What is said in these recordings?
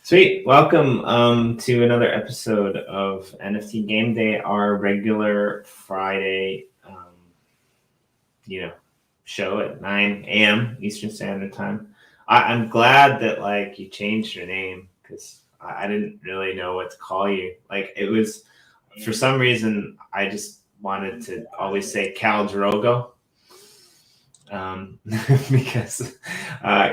Sweet. Welcome to another episode of NFT Game Day, our regular Friday, show at 9 a.m. Eastern Standard Time. I'm glad that you changed your name because I didn't really know what to call you. It was, for some reason, I just wanted to always say Cal Drogo. Because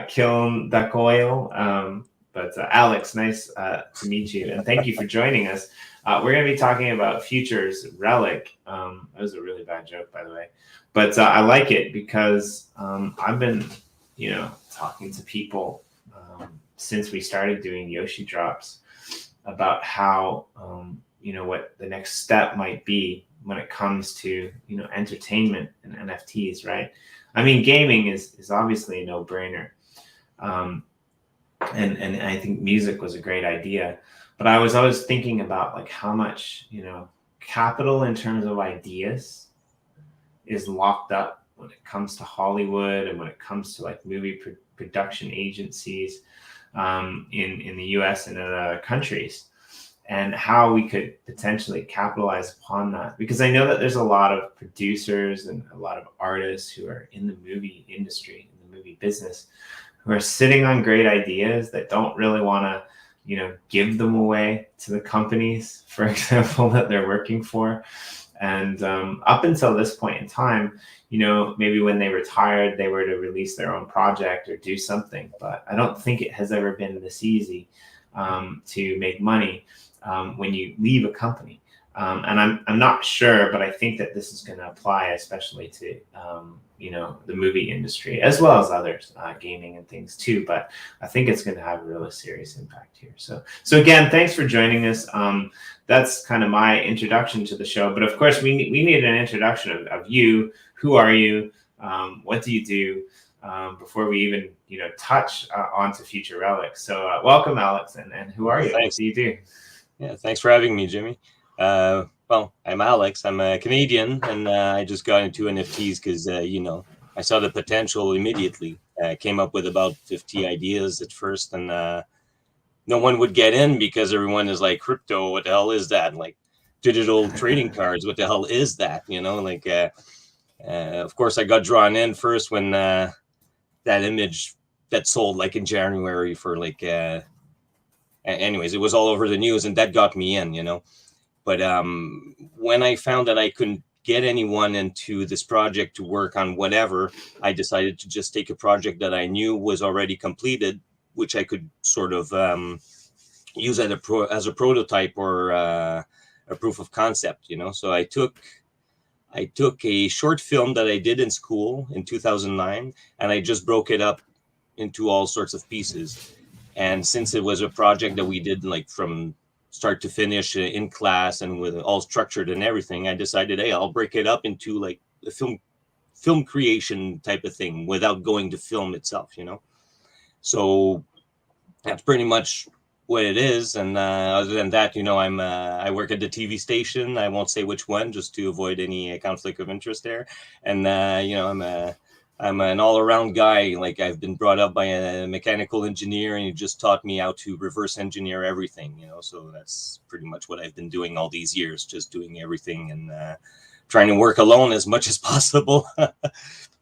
Kiln Dacoil. But Alex, nice to meet you, and thank you for joining us. We're going to be talking about futures Relic. That was a really bad joke, by the way, but I like it because I've been, talking to people since we started doing Yoshi drops about how, what the next step might be when it comes to, entertainment and NFTs, right? I mean, gaming is obviously a no-brainer. And I think music was a great idea, but I was always thinking about how much capital in terms of ideas is locked up when it comes to Hollywood and when it comes to movie production agencies in the U.S. and in other countries, and how we could potentially capitalize upon that. Because I know that there's a lot of producers and a lot of artists who are in the movie industry, in the movie business, who are sitting on great ideas that don't really want to, give them away to the companies, for example, that they're working for. And up until this point in time, maybe when they retired, they were to release their own project or do something. But I don't think it has ever been this easy to make money when you leave a company. And I'm not sure, but I think that this is going to apply especially to, the movie industry, as well as others, gaming and things too. But I think it's going to have a really serious impact here. So again, thanks for joining us. That's kind of my introduction to the show. But of course, we need an introduction of you. Who are you? What do you do? Before we even, touch onto future relics. So welcome, Alex. And who are you? Thanks. What do you do? Yeah, thanks for having me, Jimmy. Well, I'm Alex. I'm a Canadian, and I just got into NFTs because, I saw the potential immediately. Came up with about 50 ideas at first, and no one would get in because everyone is like, crypto, what the hell is that? Like digital trading cards, what the hell is that? Of course, I got drawn in first when that image that sold in January for anyways, it was all over the news, and that got me in. But when I found that I couldn't get anyone into this project to work on whatever, I decided to just take a project that I knew was already completed, which I could sort of use as a prototype or a proof of concept. So I took a short film that I did in school in 2009, and I just broke it up into all sorts of pieces. And since it was a project that we did from start to finish in class and with all structured and everything, I decided, hey, I'll break it up into a film creation type of thing without going to film itself, So that's pretty much what it is. And other than that, I work at the TV station. I won't say which one, just to avoid any conflict of interest there. And I'm an all-around guy. I've been brought up by a mechanical engineer, and he just taught me how to reverse engineer everything, so that's pretty much what I've been doing all these years, just doing everything and trying to work alone as much as possible.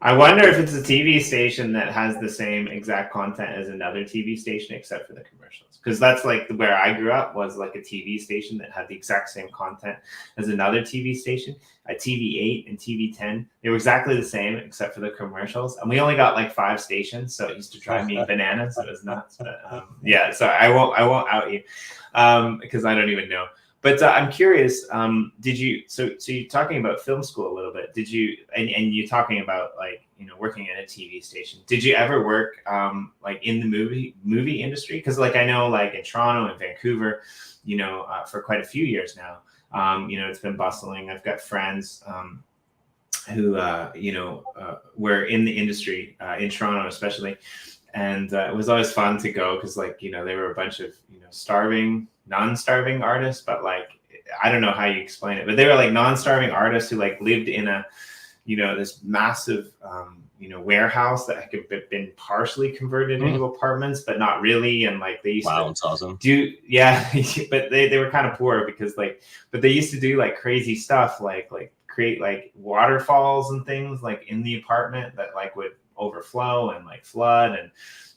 I wonder if it's a TV station that has the same exact content as another TV station, except for the commercials. Because that's where I grew up, was a TV station that had the exact same content as another TV station. At TV8 and TV10, they were exactly the same except for the commercials. And we only got 5 stations, so it used to drive me bananas. It was nuts. But yeah, so I won't out you because I don't even know. But I'm curious, did you, so you're talking about film school a little bit, did you, and you're talking about working at a TV station, did you ever work in the movie industry? Because I know in Toronto and Vancouver, for quite a few years now, it's been bustling. I've got friends who, were in the industry in Toronto especially. And it was always fun to go because they were a bunch of, non-starving artists, but I don't know how you explain it, but they were non-starving artists who lived in a, this massive, warehouse that had been partially converted into apartments, but not really. And like they used to that's awesome. but they were kind of poor because but they used to do like crazy stuff, like create like waterfalls and things like in the apartment that like would overflow and like flood. And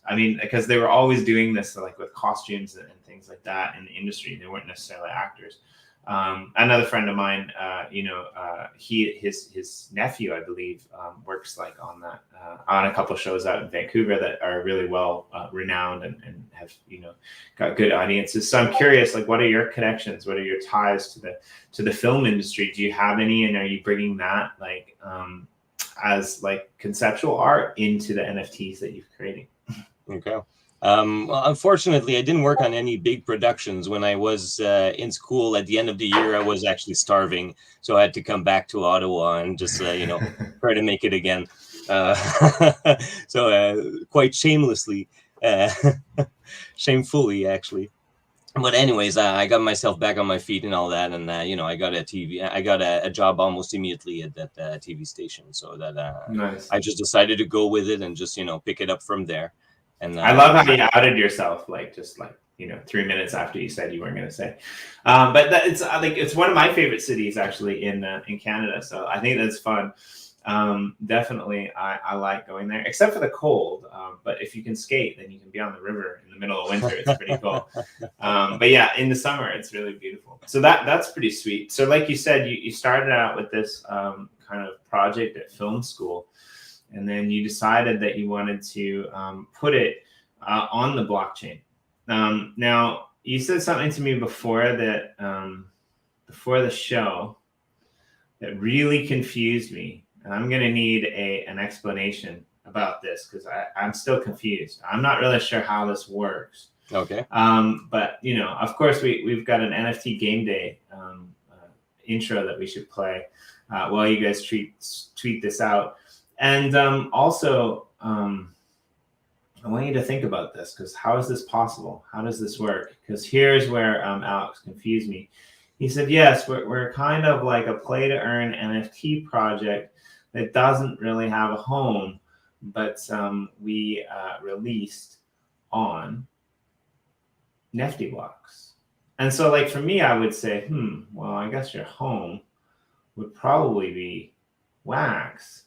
I mean, because they were always doing this like with costumes and things like that in the industry. They weren't necessarily actors. Another friend of mine, his nephew, I believe, works like on that, on a couple of shows out in Vancouver that are really well renowned and have, got good audiences. So I'm curious, like, what are your connections? What are your ties to the film industry? Do you have any, and are you bringing that like as like conceptual art into the NFTs that you're creating? Okay. Well, unfortunately, I didn't work on any big productions. When I was in school at the end of the year, I was actually starving. So I had to come back to Ottawa and just, try to make it again. So quite shamelessly, shamefully, actually. But anyways, I got myself back on my feet and all that. And, I got a job almost immediately at that TV station. So that Nice. I just decided to go with it and just, pick it up from there. And I love how you outed yourself, like just like 3 minutes after you said you weren't going to say. But it's one of my favorite cities actually in Canada, so I think that's fun. Definitely, I like going there, except for the cold. But if you can skate, then you can be on the river in the middle of winter. It's pretty cool. But yeah, in the summer, it's really beautiful. So that's pretty sweet. So like you said, you started out with this kind of project at film school. And then you decided that you wanted to put it on the blockchain. Now, you said something to me before the show that really confused me. And I'm going to need an explanation about this because I'm still confused. I'm not really sure how this works. Okay. But, of course, we've got an NFT Game Day intro that we should play while you guys tweet this out. And also, I want you to think about this, because how is this possible? How does this work? Because here's where Alex confused me. He said, yes, we're kind of like a play-to-earn NFT project that doesn't really have a home, but we released on NFT blocks. And so, like, for me, I would say, well, I guess your home would probably be Wax.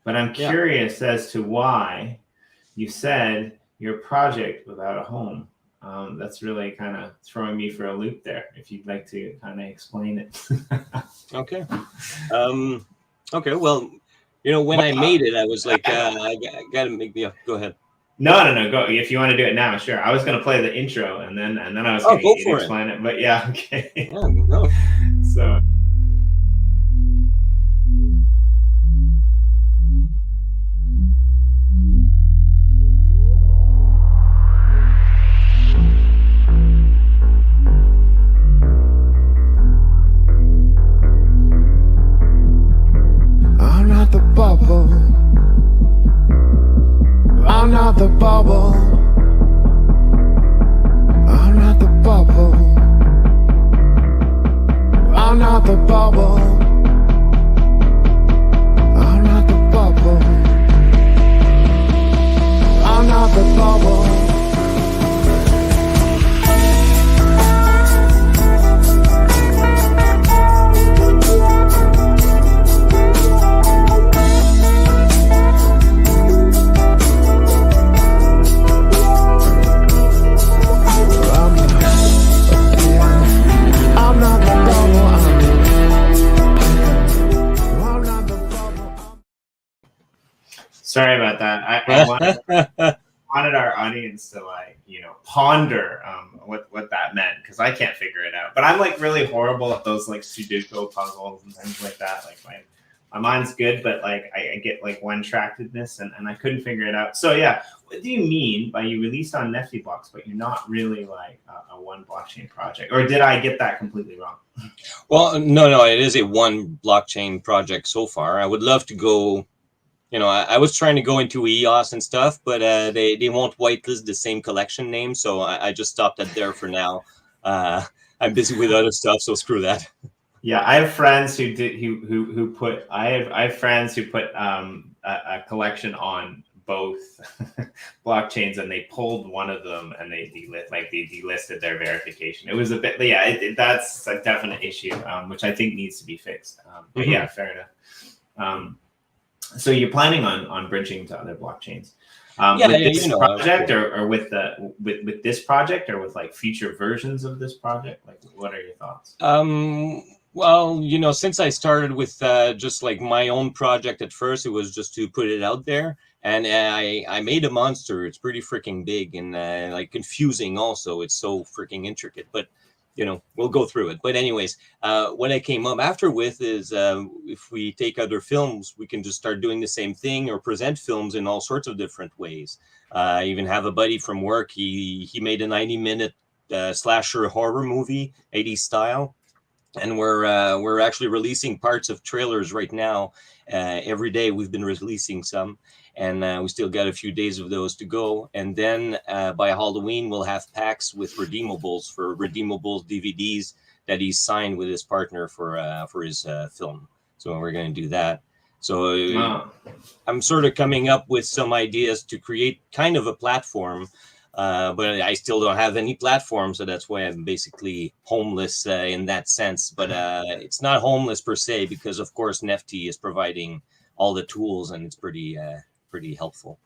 But I'm curious as to why you said your project without a home. That's really kind of throwing me for a loop there. If you'd like to kind of explain it. Okay. Okay. Well, when I made it, I was like, I got to make the. Go ahead. No. Go. If you want to do it now, sure. I was going to play the intro and then I was going to explain it. But yeah, okay. Yeah, no. So. I'm not the bubble. I'm not the bubble. I'm not the bubble. I'm not the bubble. I'm not the bubble. Sorry about that. I wanted our audience to ponder what that meant, because I can't figure it out. But I'm like really horrible at those like Sudoku puzzles and things like that. Like my mind's good, but like I get like one-trackedness and I couldn't figure it out. So yeah, what do you mean by you released on NFT blocks, but you're not really like a one blockchain project? Or did I get that completely wrong? Well, no, it is a one blockchain project so far. I would love to go. I was trying to go into EOS and stuff, but they won't whitelist the same collection name, so I just stopped at there for now. I'm busy with other stuff, so screw that. Yeah, I have friends who did who put I have friends who put a collection on both blockchains, and they pulled one of them and they delisted their verification. It was a bit, yeah, that's a definite issue, which I think needs to be fixed. But yeah, fair enough. So you're planning on bridging to other blockchains with this project, or with with this project, or with like future versions of this project? Like, what are your thoughts? Well, since I started with just like my own project at first, it was just to put it out there, and I made a monster. It's pretty freaking big and like confusing. Also, it's so freaking intricate, but we'll go through it. But anyways, what I came up after with is if we take other films, we can just start doing the same thing or present films in all sorts of different ways. I even have a buddy from work. He made a 90-minute slasher horror movie, 80s style. And we're actually releasing parts of trailers right now. Every day we've been releasing some, and we still got a few days of those to go. And then by Halloween we'll have packs with redeemables DVDs that he's signed with his partner for his film. So we're going to do that. So I'm sort of coming up with some ideas to create kind of a platform. But I still don't have any platform, so that's why I'm basically homeless in that sense. But it's not homeless per se, because of course NFT is providing all the tools, and it's pretty helpful.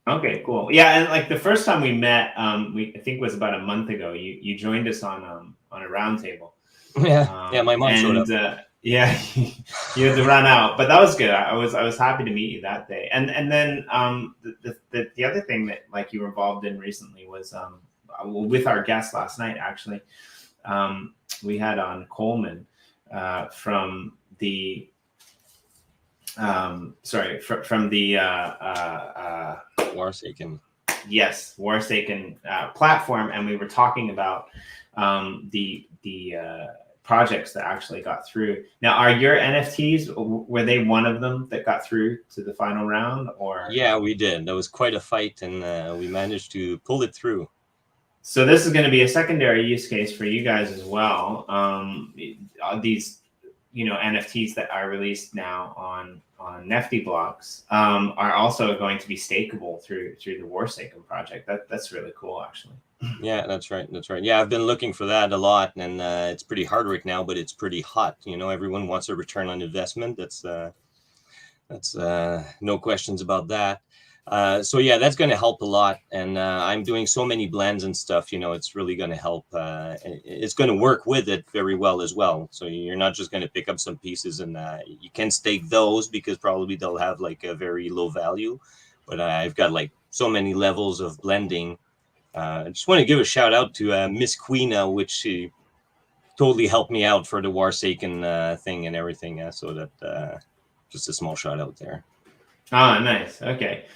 Okay, cool. Yeah, and like the first time we met, I think it was about a month ago. You joined us on a roundtable. Yeah, my mom showed up. Yeah, you had to run out, but that was good. I was happy to meet you that day. And then the other thing that like you were involved in recently was with our guest last night. Actually, we had on Coleman from the from the Warsaken. Yes, Warsaken platform, and we were talking about the projects that actually got through. Now, are your NFTs, were they one of them that got through to the final round, or? Yeah, we did. That was quite a fight, and we managed to pull it through. So this is going to be a secondary use case for you guys as well. These, NFTs that are released now on NFT blocks are also going to be stakeable through the Warsaken project. That's really cool, actually. Yeah, that's right. Yeah, I've been looking for that a lot, and it's pretty hard right now, but it's pretty hot. Everyone wants a return on investment. That's no questions about that. So yeah, that's going to help a lot, and I'm doing so many blends and stuff. It's really going to help. It's going to work with it very well as well. So you're not just going to pick up some pieces, and you can stake those because probably they'll have like a very low value. But I've got like so many levels of blending. I just want to give a shout out to Miss Queena, which she totally helped me out for the Warsaken thing and everything. So that just a small shout out there. Ah, nice. Okay.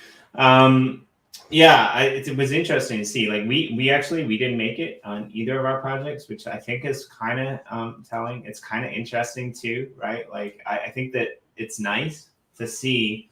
Yeah, it was interesting to see. Like we didn't make it on either of our projects, which I think is kind of telling. It's kind of interesting too, right? Like I think that it's nice to see.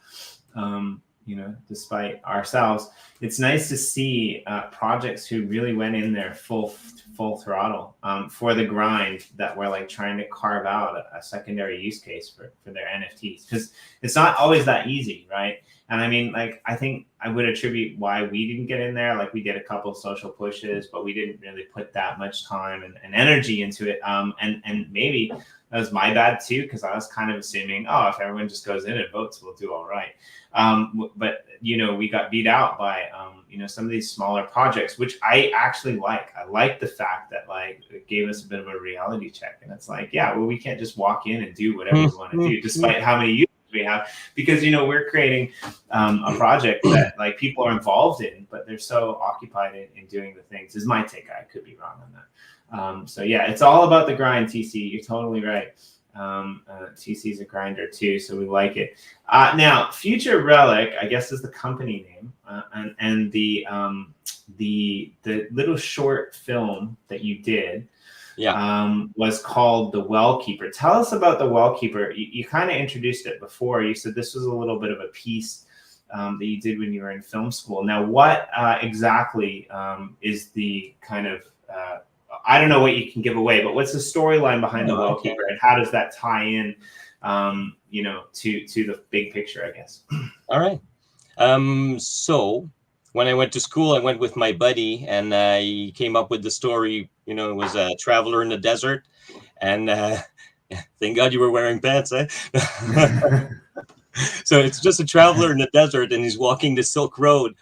Despite ourselves, it's nice to see projects who really went in there full throttle for the grind, that we're like trying to carve out a secondary use case for their NFTs, because it's not always that easy, right? And I mean, like, I think I would attribute why we didn't get in there. Like, we did a couple of social pushes, but we didn't really put that much time and energy into it. And maybe that was my bad too, because I was kind of assuming, if everyone just goes in and votes, we'll do all right. But we got beat out by some of these smaller projects, which I actually like. I like the fact that like it gave us a bit of a reality check, and it's like, yeah, well, we can't just walk in and do whatever we want to do, despite how many users we have, because we're creating a project that like people are involved in, but they're so occupied in doing the things. Is my take. I could be wrong on that. So yeah, it's all about the grind, TC. You're totally right. TC's a grinder too, so we like it. Now, Future Relic, I guess, is the company name, and the little short film that you did, was called The Wellkeeper. Tell us about The Wellkeeper. You kind of introduced it before. You said this was a little bit of a piece that you did when you were in film school. Now, what exactly is the kind of I don't know what you can give away, but what's the storyline behind the Wellkeeper, and how does that tie in, you know, to the big picture, I guess? All right. So when I went to school, I went with my buddy, and he came up with the story. You know, it was a traveler in the desert, and thank God you were wearing pants, eh? So it's just a traveler in the desert, and he's walking the Silk Road,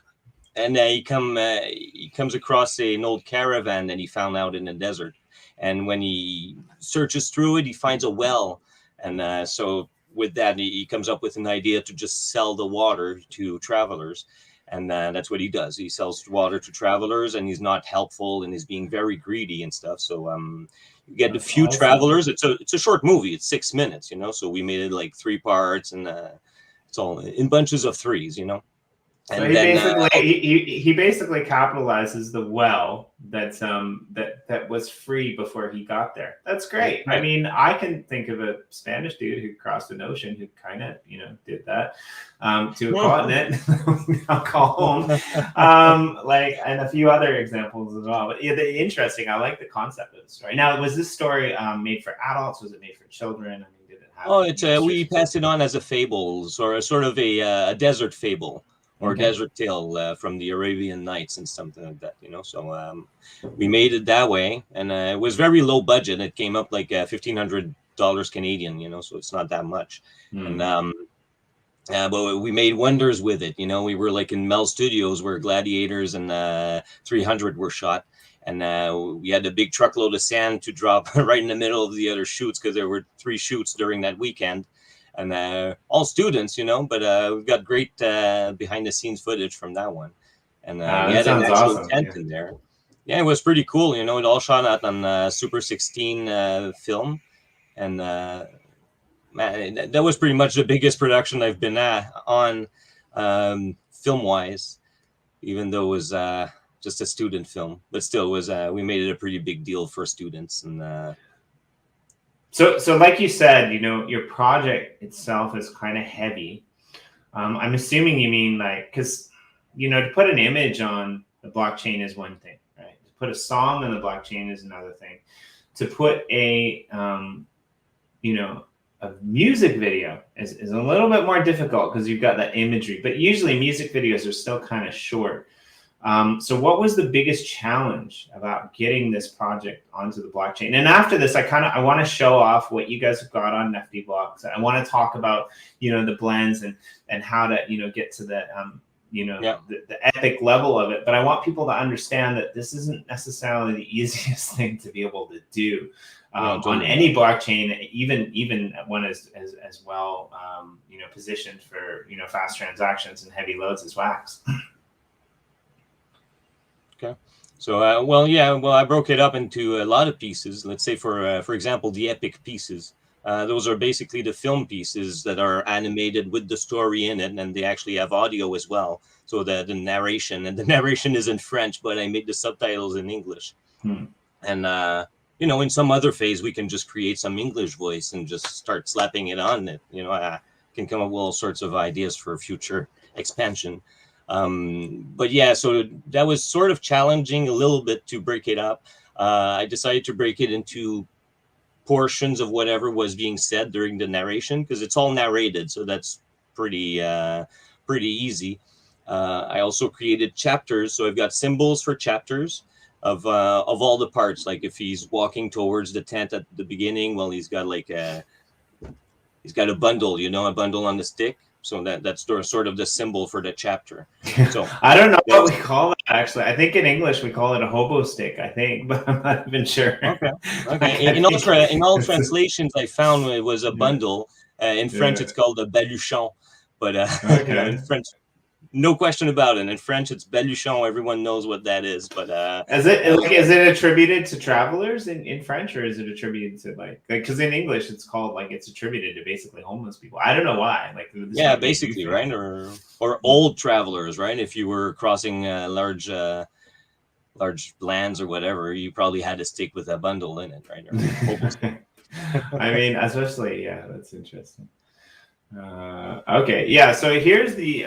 and he comes across an old caravan that he found out in the desert, and when he searches through it, he finds a well, and so with that, he comes up with an idea to just sell the water to travelers, and that's what he does. He sells water to travelers, and he's not helpful, and he's being very greedy and stuff. So you get a few travelers. It's a short movie. It's 6 minutes, you know. So we made it like 3 parts, and it's all in bunches of 3s, you know. And so he basically capitalizes the well that's that was free before he got there. That's great. Right. I mean, I can think of a Spanish dude who crossed an ocean who kind of, you know, did that to a continent. I'll call home, like, and a few other examples as well. But yeah, interesting. I like the concept of the story. Now, was this story made for adults? Was it made for children? I mean, did it have? Oh, it's we passed it on as a fable, or a sort of a desert fable. Or desert tale from the Arabian Nights and something like that, you know. So we made it that way, and it was very low budget. It came up like $1,500 Canadian, you know, so it's not that much. And but we made wonders with it, you know. We were like in Mel Studios where Gladiators and 300 were shot, and we had a big truckload of sand to drop right in the middle of the other shoots because there were 3 shoots during that weekend. And all students, you know, but we've got great behind-the-scenes footage from that one. And we had an actual tent in there. Yeah, it was pretty cool, you know. It all shot out on Super 16 film. And man, that was pretty much the biggest production I've been on film-wise, even though it was just a student film. But still, it was we made it a pretty big deal for students. And So like you said, you know, your project itself is kind of heavy. I'm assuming you mean like, because, you know, to put an image on the blockchain is one thing, right? To put a song on the blockchain is another thing. To put a, you know, a music video is a little bit more difficult because you've got that imagery. But usually music videos are still kind of short. So what was the biggest challenge about getting this project onto the blockchain? And after this, I want to show off what you guys have got on NFT blocks. I want to talk about, you know, the blends and how to, you know, get to the, you know, the epic level of it. But I want people to understand that this isn't necessarily the easiest thing to be able to do on any blockchain, even one as well, you know, positioned for, you know, fast transactions and heavy loads as Wax. Okay. So, well, I broke it up into a lot of pieces. Let's say, for example, the epic pieces. Those are basically the film pieces that are animated with the story in it, and they actually have audio as well. So the narration, and the narration is in French, but I made the subtitles in English. And, you know, in some other phase, we can just create some English voice and just start slapping it on it. You know, I can come up with all sorts of ideas for future expansion. But yeah, so that was sort of challenging a little bit to break it up. I decided to break it into portions of whatever was being said during the narration, because it's all narrated, so that's pretty easy. I also created chapters, so I've got symbols for chapters of all the parts. Like if he's walking towards the tent at the beginning, well, he's got a bundle, you know, a bundle on the stick. So that's sort of the symbol for the chapter. So I don't know what we call it, actually. I think in English we call it a hobo stick, I think, but I'm not even sure. Okay. In all translations, I found it was a bundle. In French, it's called a baluchon. But you know, in French, no question about it. In French, it's baluchon. Everyone knows what that is. But is it attributed to travelers in French, or is it attributed to like because in English it's called like it's attributed to basically homeless people? I don't know why. Like basically, right? Or old travelers, right? If you were crossing large lands or whatever, you probably had a stick with a bundle in it, right? Or I mean, especially that's interesting. Okay, yeah. So here's the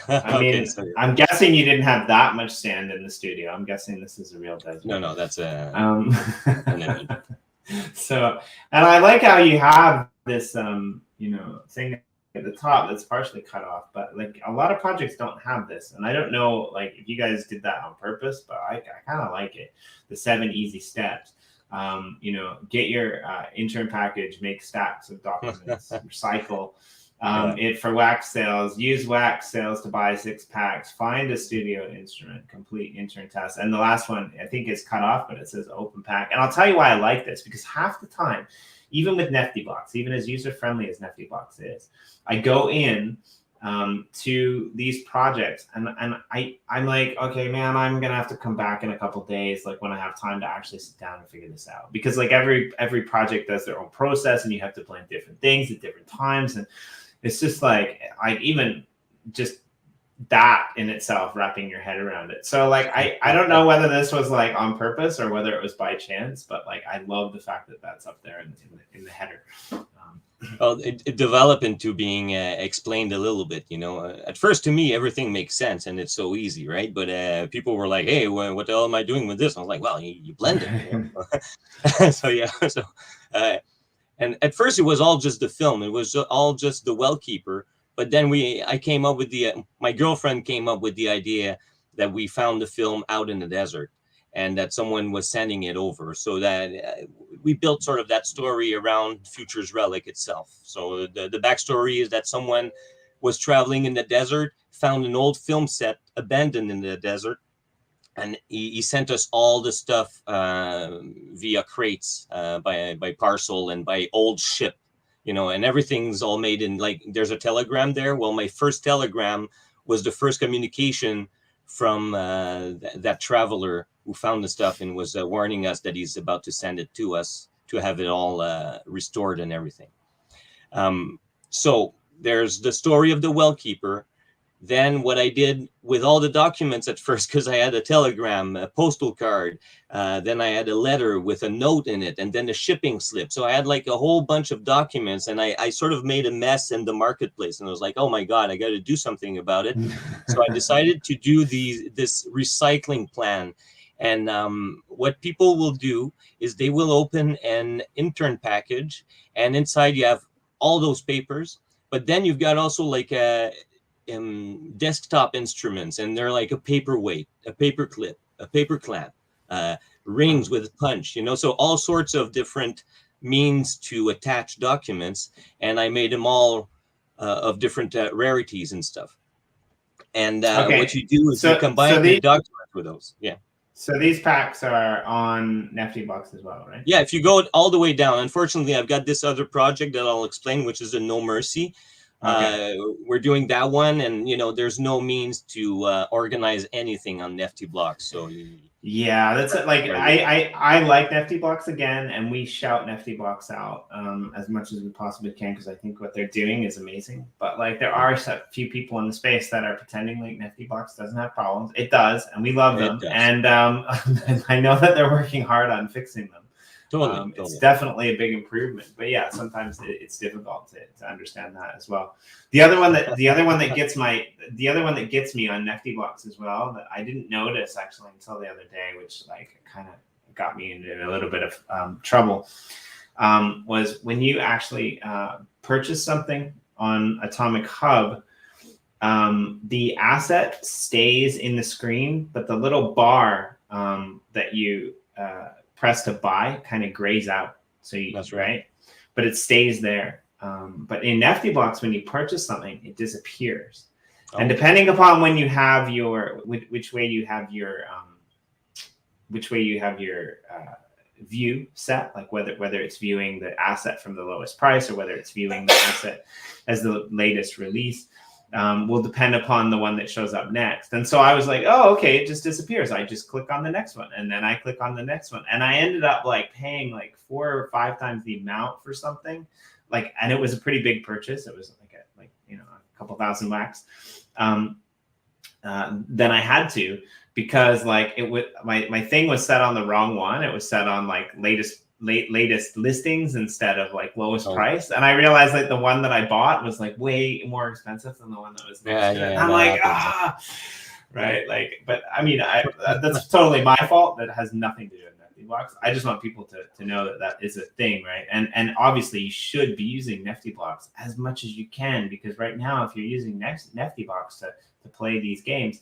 I mean, so I'm guessing you didn't have that much sand in the studio. I'm guessing this is a real desert. no, that's Um, so, and I like how you have this, thing at the top that's partially cut off, but like a lot of projects don't have this. And I don't know, like if you guys did that on purpose, but I kind of like it. The 7 easy steps. Get your intern package, make stacks of documents, recycle. It for wax sales, use wax sales to buy 6 packs, find a studio instrument, complete intern test. And the last one, I think is cut off, but it says open pack. And I'll tell you why I like this, because half the time, even with NFT Blocks, even as user-friendly as NFT Blocks is, I go in to these projects and I'm like, okay, man, I'm gonna have to come back in a couple days, like when I have time to actually sit down and figure this out, because like every project does their own process and you have to plan different things at different times, and it's just like even just that in itself, wrapping your head around it. So like I don't know whether this was like on purpose or whether it was by chance, but like I love the fact that that's up there in the header. Well, it developed into being explained a little bit, At first, to me, everything makes sense and it's so easy, right? But people were like, "Hey, what the hell am I doing with this?" I was like, "Well, you blend it." So yeah, and at first it was all just the film. It was all just the Wellkeeper. But then I came up with my girlfriend came up with the idea that we found the film out in the desert, and that someone was sending it over, so that we built sort of that story around Future's Relic itself. So the backstory is that someone was traveling in the desert, found an old film set abandoned in the desert, and he sent us all the stuff via crates, by parcel and by old ship, and everything's all made in, like, there's a telegram there. Well, my first telegram was the first communication from that traveler who found the stuff and was warning us that he's about to send it to us to have it all restored and everything. So there's the story of the Wellkeeper. Then what I did with all the documents at first, because I had a telegram, a postal card, then I had a letter with a note in it, and then a shipping slip. So I had like a whole bunch of documents, and I sort of made a mess in the marketplace. And I was like, oh my God, I got to do something about it. So I decided to do this recycling plan. And what people will do is they will open an intern package, and inside you have all those papers, but then you've got also like desktop instruments, and they're like a paperweight, a paper clip, a paper clamp, rings with punch, so all sorts of different means to attach documents. And I made them all of different rarities and stuff. And what you do is you combine the documents with those. Yeah. So these packs are on NFT Blocks as well, right? Yeah, if you go all the way down. Unfortunately, I've got this other project that I'll explain, which is the No Mercy. Okay. We're doing that one, and there's no means to organize anything on NFT Blocks. So yeah, that's it. Like I like NFT Blocks again, and we shout NFT Blocks out as much as we possibly can, because I think what they're doing is amazing. But like there are a few people in the space that are pretending like NFT Blocks doesn't have problems. It does, and we love them. And I know that they're working hard on fixing them. Totally. It's definitely a big improvement, but yeah, sometimes it's difficult to understand that as well. The other one that gets me on NFT Blocks as well, that I didn't notice actually until the other day, which like kind of got me into a little bit of trouble, was when you actually purchase something on Atomic Hub, the asset stays in the screen, but the little bar that you press to buy kind of grays out. So that's right. But it stays there. But in NFT Blocks, when you purchase something, it disappears. Oh. And depending upon when you have which way you have your view set, like whether it's viewing the asset from the lowest price or whether it's viewing the asset as the latest release, will depend upon the one that shows up next. And so I was like, oh, okay, it just disappears. I just click on the next one, and then I click on the next one. And I ended up like paying like 4 or 5 times the amount for something. And it was a pretty big purchase. It was like a couple thousand wax. Then I had to, because like my thing was set on the wrong one. It was set on like latest latest listings instead of like lowest Oh. price. And I realized like the one that I bought was like way more expensive than the one that was Yeah, listed. yeah, And I'm that like, happens. right. Like, but I mean, that's totally my fault. That has nothing to do with Nifty Blocks. I just want people to know that that is a thing, right? And obviously you should be using Nifty Blocks as much as you can, because right now, if you're using Nifty Blocks to play these games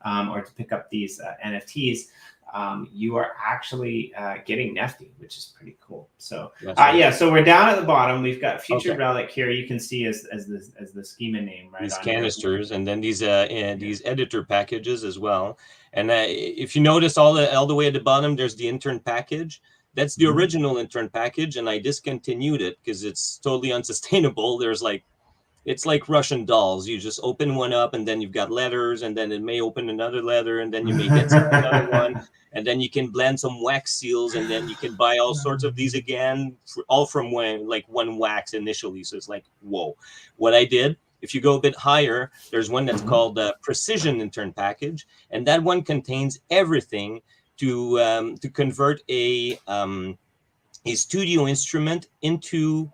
or to pick up these NFTs, you are actually getting Nifty, which is pretty cool. So Right. yeah, so we're down at the bottom. We've got Future Okay. Relic here. You can see as the schema name, right? These on here. canisters, and then these editor packages as well. And if you notice all the way at the bottom, there's the intern package. That's the original intern package, and I discontinued it because it's totally unsustainable. There's like, it's like Russian dolls. You just open one up, and then you've got letters, and then it may open another letter, and then you may get another one, and then you can blend some wax seals, and then you can buy all sorts of these again, all from one wax initially. So it's like, whoa. What I did, if you go a bit higher, there's one that's called Precision Intern Package, and that one contains everything to convert a studio instrument into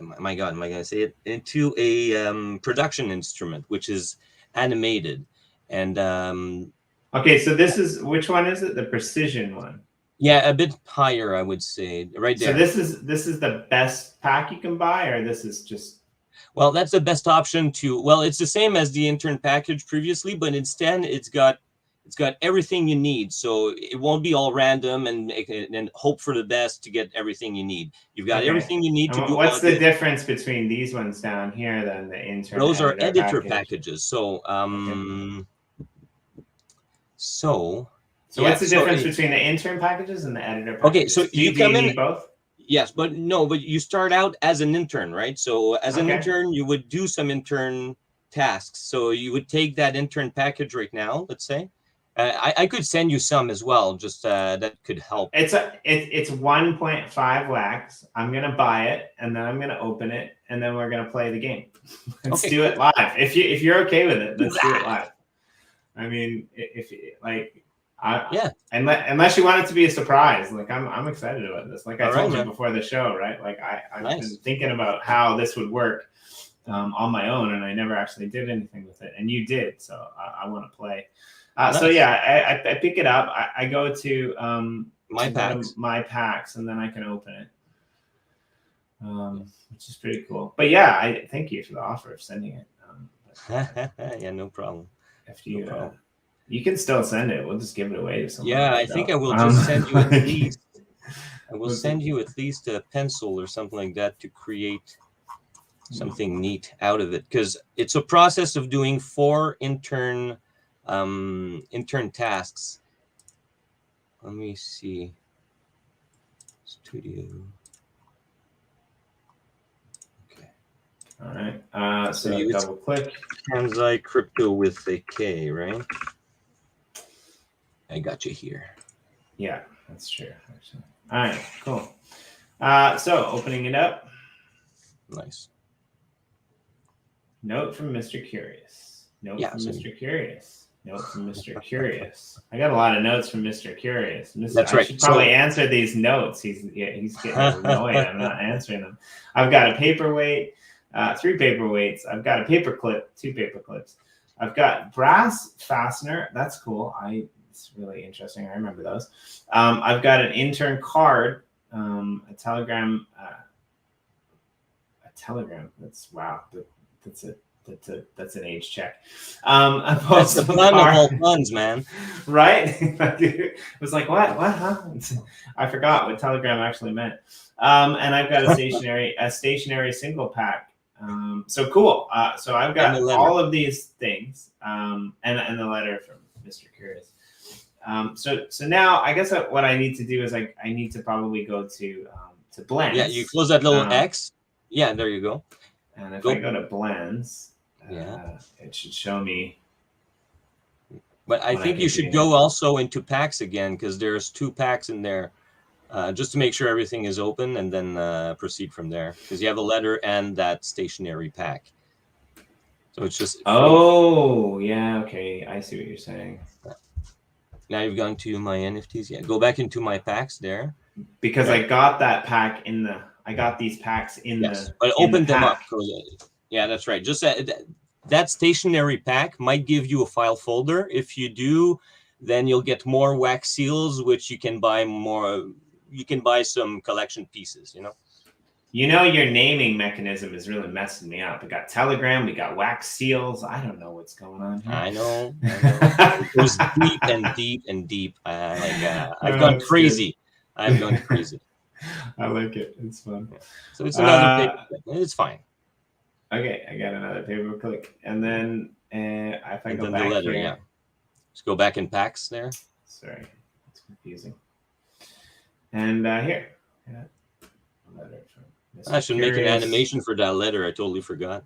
my God, am I going to say it? Into a production instrument, which is animated. And okay, so this is, which one is it? The Precision one. yeah, a bit higher, I would say, right there. So this is the best pack you can buy, or this is just... Well, that's the best option to. Well, it's the same as the intern package previously, but instead it's got everything you need. So it won't be all random and hope for the best to get everything you need. You've got everything you need to do. What's the difference between these ones down here than the intern? Those are editor packages. So So what's the difference between the intern packages and the editor packages? Okay, so you come in both? Yes, but you start out as an intern, right? So as an intern, you would do some intern tasks. So you would take that intern package right now, let's say. I could send you some as well, just that could help. It's 1.5 wax. I'm gonna buy it, and then I'm gonna open it, and then we're gonna play the game. Let's do it live. If you're okay with it, let's do it live. I mean, if like. Unless you want it to be a surprise, like I'm excited about this. Like I told you before the show, right? Like I've been thinking about how this would work on my own, and I never actually did anything with it, and you did, so I want to play. So yeah, I pick it up. I go to my packs, and then I can open it, which is pretty cool. But yeah, I thank you for the offer of sending it. Yeah, no problem. If you. You can still send it. We'll just give it away to someone. Yeah, I think I will just send you at least. I will send you at least a pencil or something like that to create something neat out of it, because it's a process of doing 4 intern tasks. Let me see. Studio. Okay. All right. So you double click. Kanzai Crypto with a K, right? I got you here. Yeah, that's true. Actually. All right, cool. So opening it up. Nice. Note from Mr. Curious. Note from so Mr. Curious. Note from Mr. Curious. I got a lot of notes from Mr. Curious. That's I right. should probably answer these notes. He's getting annoyed. I'm not answering them. I've got a paperweight, 3 paperweights. I've got a paper clip, 2 paper clips. I've got brass fastener. That's cool. It's really interesting. I remember those. I've got an intern card, a telegram. That's wow. That's an age check. That's the fun of all puns, man. Right? It was like, what? Huh? I forgot what telegram actually meant. And I've got a stationary single pack. So cool. So I've got all of these things, and the letter from Mr. Curious. So now I guess what I need to do is I need to probably go to blends. Yeah, you close that little X. Yeah, there you go. And if I go to blends, it should show me. But I think you should go also into packs again, because there's 2 packs in there, just to make sure everything is open, and then proceed from there, because you have a letter and that stationary pack. So it's just. Oh yeah, okay, I see what you're saying. Now you've gone to my NFTs. Yeah, go back into my packs there. Because I got that pack I got these packs in Yes, the but in the open them up. pack. Yeah, that's right. Just that stationary pack might give you a file folder. If you do, then you'll get more wax seals, which you can buy more. You can buy some collection pieces, you know. You know, your naming mechanism is really messing me up. We got Telegram, we got wax seals. I don't know what's going on here. I know. It goes deep and deep and deep. I've gone crazy. I've gone crazy. I like it. It's fun. Yeah. So it's another paper clip. It's fine. Okay, I got another paper click. And then if I go back the letter, here. yeah. Just go back in packs there. Sorry, it's confusing. And here. Yeah. Letter from Mr. I should make an Curious. animation for that letter. I totally forgot.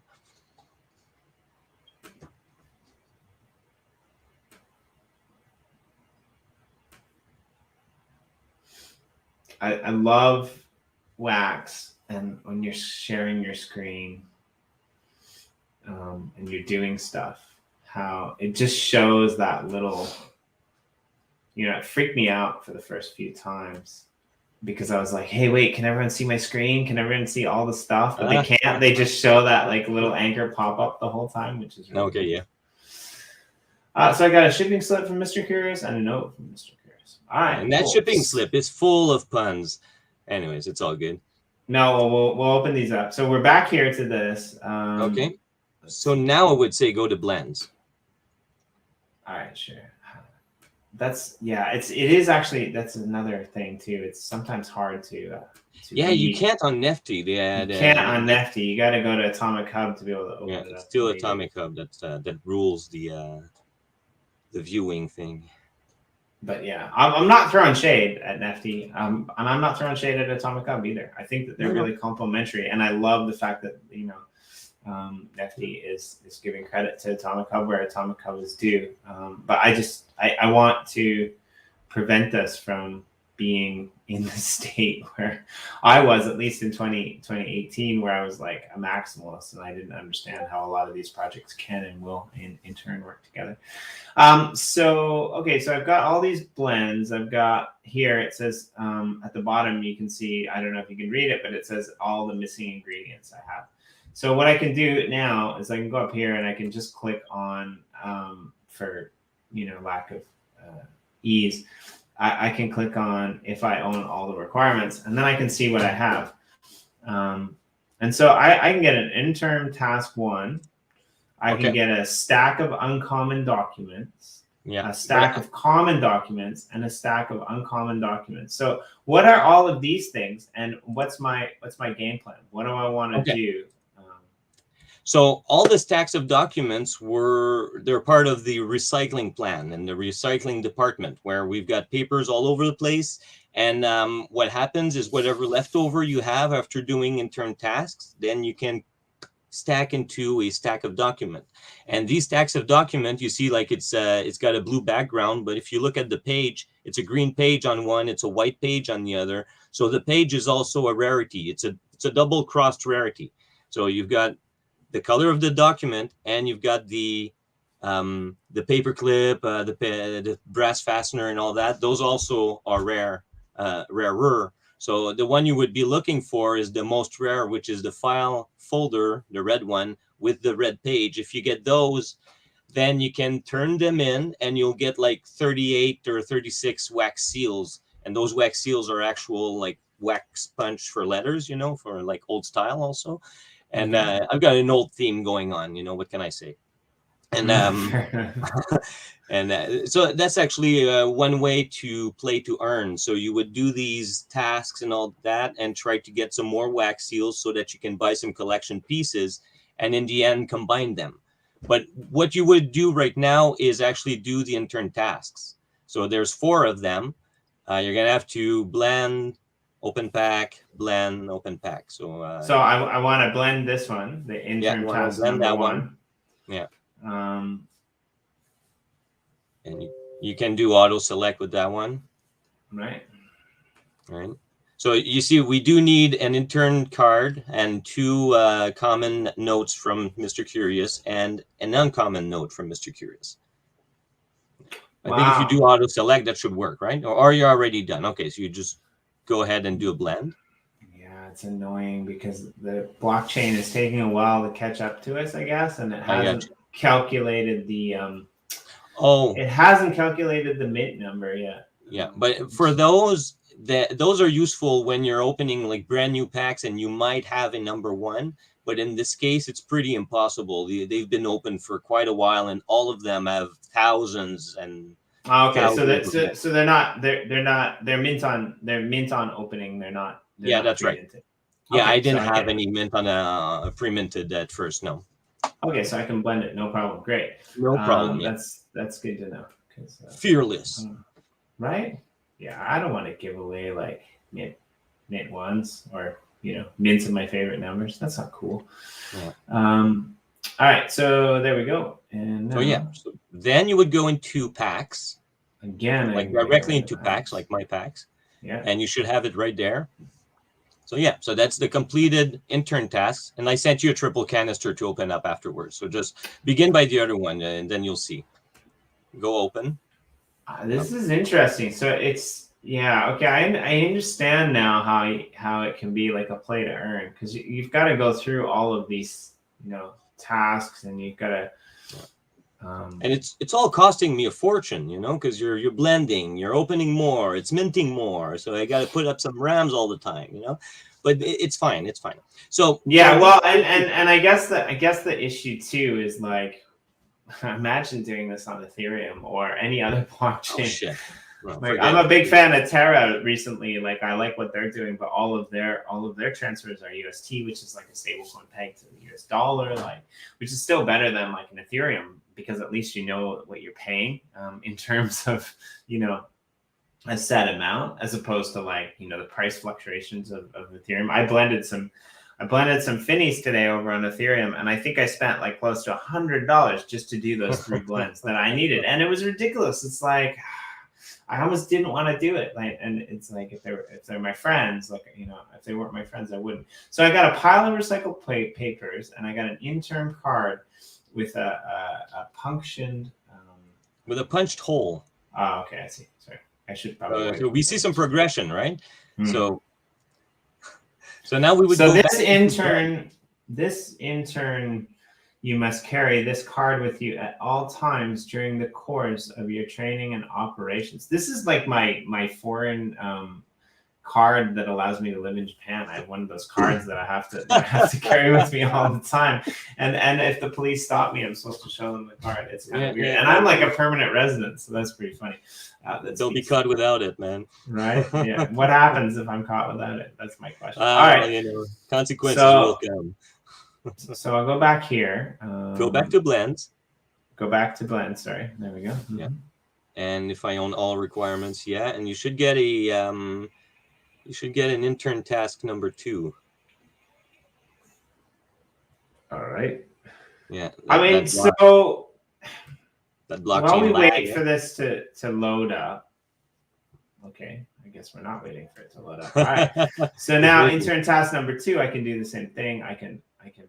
I love wax, and when you're sharing your screen and you're doing stuff, how it just shows that little, it freaked me out for the first few times because I was like, hey, wait, can everyone see my screen? Can everyone see all the stuff? But they can't. They just show that like little anchor pop up the whole time, which is really okay, cool. Yeah. So I got a shipping slip from Mr. Curious and a note from Mr. Curious. All right. And that shipping slip is full of puns. Anyways, it's all good. No, we'll open these up. So we're back here to this. Okay. So now I would say go to blends. All right, sure. It is actually, that's another thing too. It's sometimes hard to you can't on Nifty. You can't on Nifty. You got to go to Atomic Hub to be able to open it up. It's still Atomic Hub that rules the viewing thing. But yeah, I'm not throwing shade at Nifty, and I'm not throwing shade at Atomic Hub either. I think that they're really complementary, and I love the fact that Nifty is giving credit to Atomic Hub where Atomic Hub is due. But I want to prevent us from being in the state where I was, at least in 2018, where I was like a maximalist and I didn't understand how a lot of these projects can and will in turn work together. So I've got all these blends. I've got here, it says at the bottom, you can see, I don't know if you can read it, but it says all the missing ingredients I have. So what I can do now is I can go up here and I can just click on, for lack of ease, I can click on if I own all the requirements, and then I can see what I have. And so I can get an intern task 1. I can get a stack of uncommon documents, a stack of common documents, and a stack of uncommon documents. So what are all of these things, and what's my game plan? What do I want to do? So all the stacks of documents they're part of the recycling plan and the recycling department, where we've got papers all over the place. And what happens is whatever leftover you have after doing intern tasks, then you can stack into a stack of document. And these stacks of document, you see, like it's got a blue background, but if you look at the page, it's a green page on one, it's a white page on the other. So the page is also a rarity. It's a double crossed rarity. So you've got the color of the document, and you've got the paper clip, the brass fastener, and all that. Those also are rarer. So the one you would be looking for is the most rare, which is the file folder, the red one with the red page. If you get those, then you can turn them in, and you'll get like 38 or 36 wax seals. And those wax seals are actual like wax punch for letters, for like old style also. And I've got an old theme going on, what can I say? And so that's actually one way to play to earn. So you would do these tasks and all that and try to get some more wax seals so that you can buy some collection pieces and in the end combine them. But what you would do right now is actually do the intern tasks. So there's 4 of them. You're going to have to blend, open pack, blend, open pack. So I want to blend this one, the intern task number 1. Yeah. And you can do auto select with that one. Right. So you see, we do need an intern card and 2 common notes from Mr. Curious and an uncommon note from Mr. Curious. I think if you Wow. do auto select, that should work, right? Or you're already done. Okay, so you just go ahead and do a blend. Yeah, it's annoying because the blockchain is taking a while to catch up to us, I guess, and it I got hasn't calculated the Oh, it hasn't calculated the mint number yet. yeah, but for those those are useful when you're opening like brand new packs and you might have a number one. But in this case, it's pretty impossible. They've been open for quite a while, and all of them have thousands and Okay, so thousands of that so they're mint on opening. They're not. They're Yeah, not that's right. pre-minted. Yeah, Okay, I didn't so have any mint on a pre-minted at first. No, Okay, so I can blend it. No problem. Great. no problem. Yeah. That's good to know. Fearless. Right? Yeah, I don't want to give away like mint ones or mints of my favorite numbers. That's not cool. Yeah. All right, so there we go. And So yeah, so then you would go into packs. Again, like directly into packs, like my packs. Yeah. And you should have it right there. So yeah, so that's the completed intern tasks. And I sent you a triple canister to open up afterwards. So just begin by the other one and then you'll see. Go open. This is interesting. So it's, yeah, okay. I understand now how it can be like a play to earn, because you've got to go through all of these, tasks, and you've got to, and it's all costing me a fortune, because you're blending, you're opening more, it's minting more, so I got to put up some RAMs all the time, but it's fine, it's fine. So yeah, well, and I guess the issue too is like, imagine doing this on Ethereum or any other blockchain. Oh, shit. Well, like, I'm a big fan of Terra recently. Like, I like what they're doing, but all of their transfers are UST, which is like a stablecoin pegged to the US dollar, like, which is still better than like an Ethereum, because at least you know what you're paying in terms of a set amount, as opposed to like the price fluctuations of Ethereum. I blended some Finnies today over on Ethereum, and I think I spent like close to $100 just to do those 3 blends that I needed, and it was ridiculous. It's like, I almost didn't want to do it, like, and it's like, if they're my friends, like, if they weren't my friends, I wouldn't. So I got a pile of recycled papers, and I got an intern card with a punctioned with a punched hole. Oh, okay, I see. Sorry, I should probably. So we see some progression, right? So now we would. So go this intern, you must carry this card with you at all times during the course of your training and operations. This is like my foreign card that allows me to live in Japan. I have one of those cards that I have to carry with me all the time. And if the police stop me, I'm supposed to show them the card. It's kind of weird. And I'm like a permanent resident, so that's pretty funny. Don't be caught without it, man. Right? Yeah. What happens if I'm caught without it? That's my question. All right. Consequences will come. So I'll go back here. Go back to blends. Go back to blends. Sorry. There we go. Yeah. And if I own all requirements, yeah, and you should get an intern task number 2. All right. Yeah. So that blockchain. while we wait for this to load up. Okay. I guess we're not waiting for it to load up. All right. So now intern task number 2, I can do the same thing. I can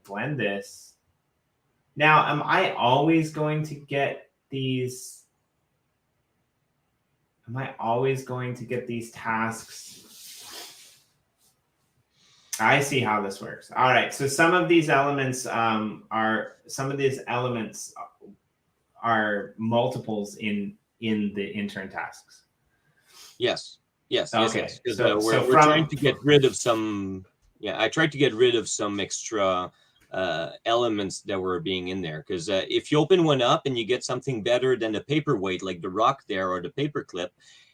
blend this. Now, am I always going to get these? Am I always going to get these tasks? I see how this works. All right. So some of these elements are multiples in the intern tasks. Yes. Okay. Yes. We're trying to get rid of some. Yeah, I tried to get rid of some extra elements that were being in there, because if you open one up and you get something better than the paperweight, like the rock there or the paper clip,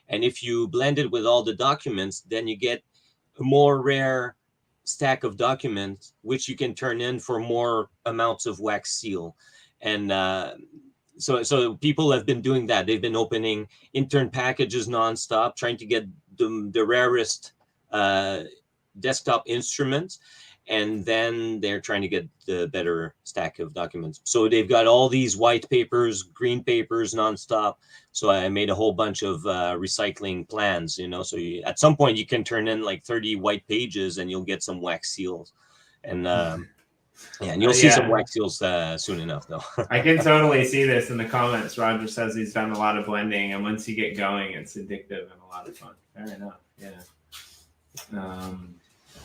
and if you blend it with all the documents, then you get a more rare stack of documents, which you can turn in for more amounts of wax seal. And so people have been doing that. They've been opening intern packages nonstop, trying to get the rarest desktop instruments, and then they're trying to get the better stack of documents. So they've got all these white papers, green papers nonstop. So I made a whole bunch of recycling plans, so at some point you can turn in like 30 white pages and you'll get some wax seals. And Yeah, and you'll see some Yeah. wax seals soon enough, though. I can totally see this in the comments. Roger says he's done a lot of blending, and once you get going, it's addictive and a lot of fun. Fair enough. Yeah.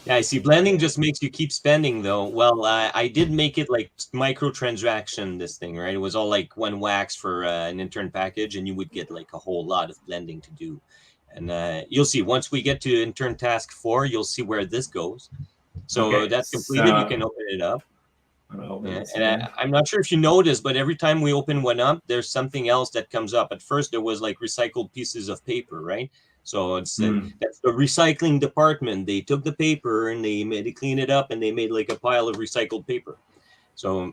Yeah, I see. Blending just makes you keep spending, though. Well, I did make it like microtransaction, this thing, right? It was all like one wax for an intern package, and you would get like a whole lot of blending to do. And you'll see, once we get to intern task 4, you'll see where this goes. So Okay, that's completed. You can open it up. And I'm not sure if you noticed, but every time we open one up, there's something else that comes up. At first, there was like recycled pieces of paper, right? So it's that's the recycling department. They took the paper and they clean it up, and they made like a pile of recycled paper. So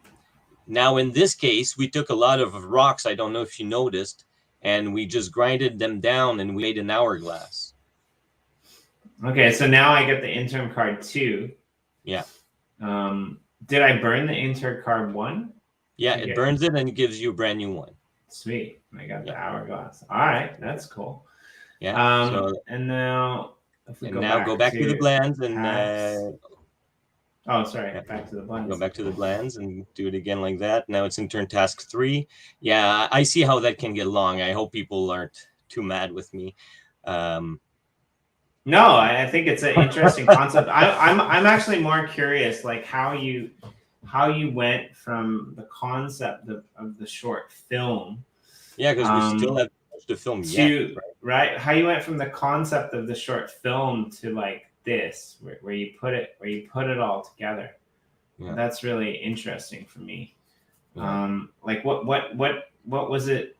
now in this case, we took a lot of rocks. I don't know if you noticed, and we just grinded them down, and we made an hourglass. Okay, so now I get the intern card 2. Yeah. Did I burn the intern card 1? Yeah, Okay. It burns it and gives you a brand new one. Sweet. I got the hourglass. All right, that's cool. Yeah. And now if we go back to the blends and back to the blends. Go back to the blends and do it again like that. Now it's intern task 3. Yeah, I see how that can get long. I hope people aren't too mad with me. No, I think it's an interesting concept. I'm actually more curious, like how you went from the concept of the short film. Yeah, because we still have the film yet, right? How you went from the concept of the short film to like this, where you put it all together. Yeah. That's really interesting for me. Yeah. Like what was it?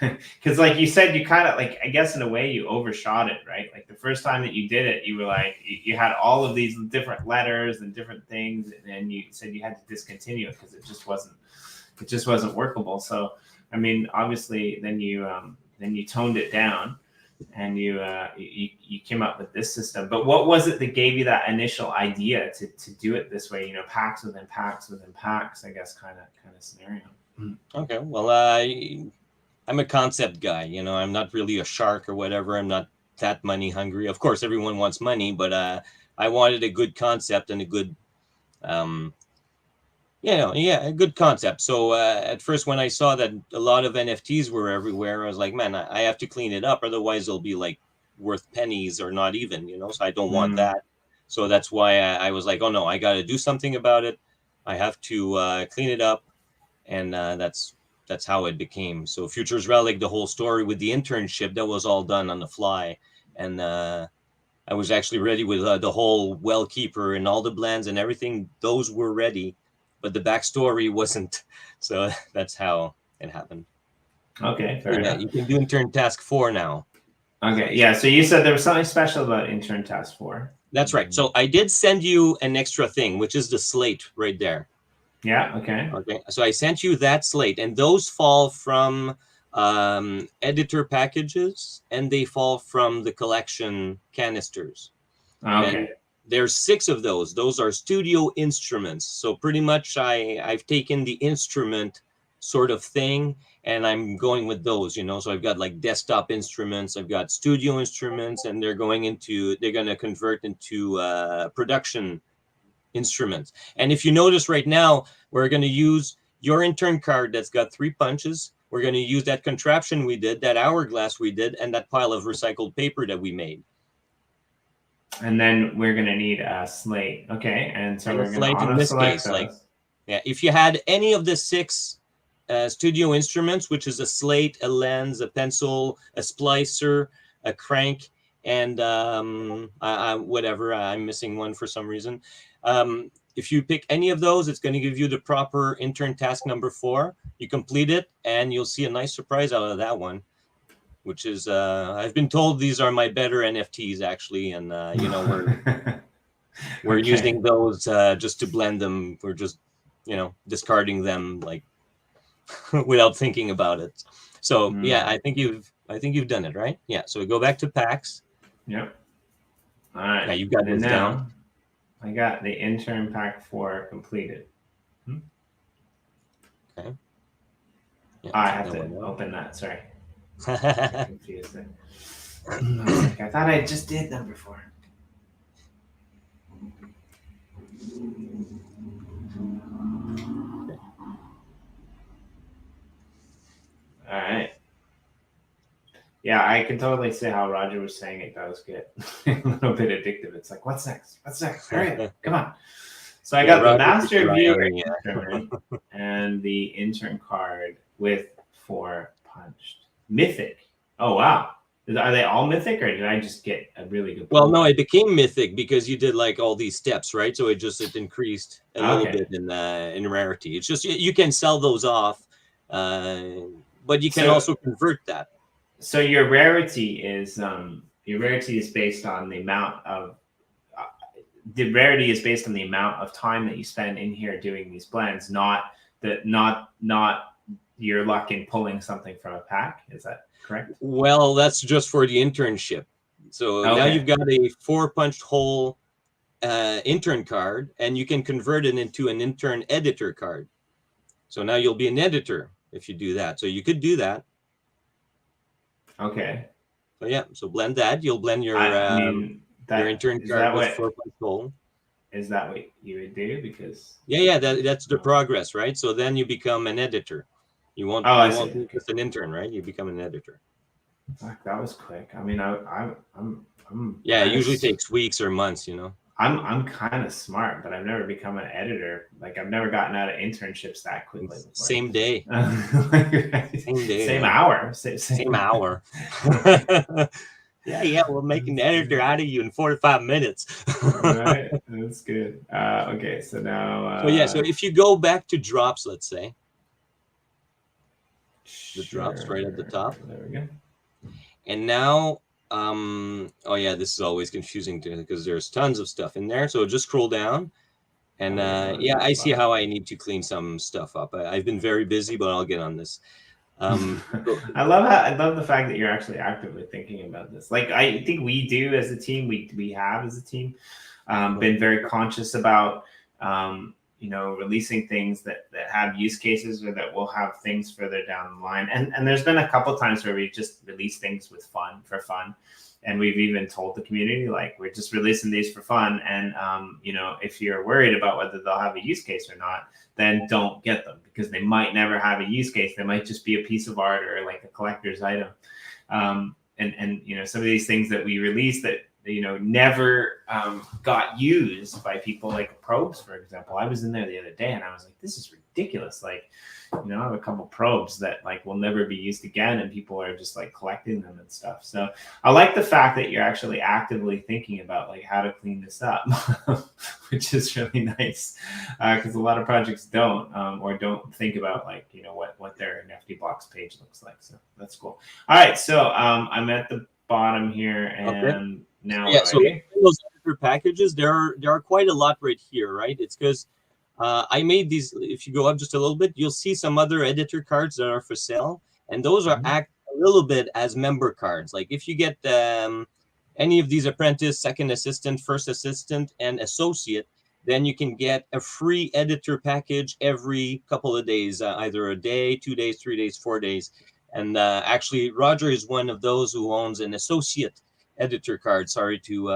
Because like you said, you kind of like, I guess in a way you overshot it, right? Like the first time that you did it, you were like, you had all of these different letters and different things, and then you said you had to discontinue it because it just wasn't workable. So I mean, obviously then you toned it down, and you came up with this system. But what was it that gave you that initial idea to do it this way? You know, packs within packs within packs, I guess, kind of scenario. Okay, well, I'm a concept guy. You know, I'm not really a shark or whatever. I'm not that money hungry. Of course, everyone wants money, but I wanted a good concept and a good, a good concept. So at first, when I saw that a lot of NFTs were everywhere, I was like, man, I have to clean it up. Otherwise, they'll be like worth pennies or not even, you know, so I don't want that. So that's why I was like, oh no, I got to do something about it. I have to clean it up. And that's how it became. So Futures Relic, the whole story with the internship, that was all done on the fly. And I was actually ready with the whole Wellkeeper and all the blends and everything. Those were ready, but the backstory wasn't. So that's how it happened. Okay, fair enough. You can do intern task 4 now. Okay, yeah. So you said there was something special about intern task 4. That's right. So I did send you an extra thing, which is the slate right there. Yeah. Okay. Okay. So I sent you that slate, and those fall from editor packages, and they fall from the collection canisters. Okay. And there's 6 of those. Those are studio instruments. So pretty much I've taken the instrument sort of thing, and I'm going with those, you know. So I've got like desktop instruments, I've got studio instruments, and they're going to convert into production instruments. And if you notice right now, we're going to use your intern card that's got 3 punches. We're going to use that contraption we did, that hourglass we did, and that pile of recycled paper that we made. And then we're going to need a slate. Okay. And so we're going to in this case, like, yeah, if you had any of the 6 studio instruments, which is a slate, a lens, a pencil, a splicer, a crank, and whatever, I'm missing one for some reason. If you pick any of those, it's going to give you the proper intern task number 4. You complete it, and you'll see a nice surprise out of that one, which is, I've been told these are my better NFTs, actually. And, you know, we're using those just to blend them. We're just, you know, discarding them like without thinking about it. So, yeah, I think you've done it, right? Yeah. So we go back to packs. Yep. All right. Yeah, you've got this down. I got the intern pack 4 completed. Okay. Yeah, I have to open that. Sorry. Confused there. I thought I just did number 4. All right. Yeah, I can totally see how Roger was saying it does get a little bit addictive. It's like, what's next? What's next? Hurry up. Come on. So I got the Roger Master keeps Viewer relying, instrument and the intern card with 4 punched. Mythic. Oh, wow. Are they all mythic, or did I just get a really good Well, pull? no, it became mythic because you did like all these steps, right? So it increased a little Okay. bit in rarity. It's just you can sell those off, but you can So, also convert that. so your rarity is based on the amount of the rarity is based on the amount of time that you spend in here doing these blends, not your luck in pulling something from a pack. Is that correct? Well, that's just for the internship. So now Okay. you've got a 4 punched hole intern card, and you can convert it into an intern editor card. So now you'll be an editor if you do that. So you could do that. Okay. So yeah, so blend that. You'll blend your I mean, your intern card with what 4 punched hole. is that what you would do? Because Yeah, that's the progress, right? So then you become an editor. You won't I won't see. be just an intern, right? You become an editor. Fuck, that was quick. I mean, I'm Yeah, it kinda usually takes weeks or months, you know. I'm kind of smart, but I've never become an editor. Like I've never gotten out of internships that quickly before. Same day. Same day, same man. hour. Same hour. yeah, we'll make an editor out of you in 45 minutes. Right, that's good. Okay, so now. So yeah, so if you go back to drops, let's say, the drops right at the top. There we go. And now, oh yeah, this is always confusing because there's tons of stuff in there. So just scroll down, and yeah, I see how I need to clean some stuff up. I've been very busy, but I'll get on this. I love the fact that you're actually actively thinking about this. Like I think we do as a team, we have as a team been very conscious about releasing things that have use cases or that will have things further down the line. And there's been a couple times where we just release things for fun. And we've even told the community, like, we're just releasing these for fun. And, if you're worried about whether they'll have a use case or not, then don't get them because they might never have a use case. They might just be a piece of art or like a collector's item. And some of these things that we release that, never got used by people, like probes, for example. I was in there the other day and I was like, this is ridiculous. Like, I have a couple probes that like will never be used again, and people are just like collecting them and stuff. So I like the fact that you're actually actively thinking about like how to clean this up, which is really nice because a lot of projects don't or don't think about like what their NFT blocks page looks like. So that's cool. All right, so I'm at the bottom here, and now so those editor packages, there are quite a lot right here, right? It's because I made these. If you go up just a little bit, you'll see some other editor cards that are for sale, and those are act a little bit as member cards. Like if you get any of these apprentice, second assistant, first assistant, and associate, then you can get a free editor package every couple of days, either a day, 2 days, 3 days, 4 days. And actually, Roger is one of those who owns an associate editor card. Sorry to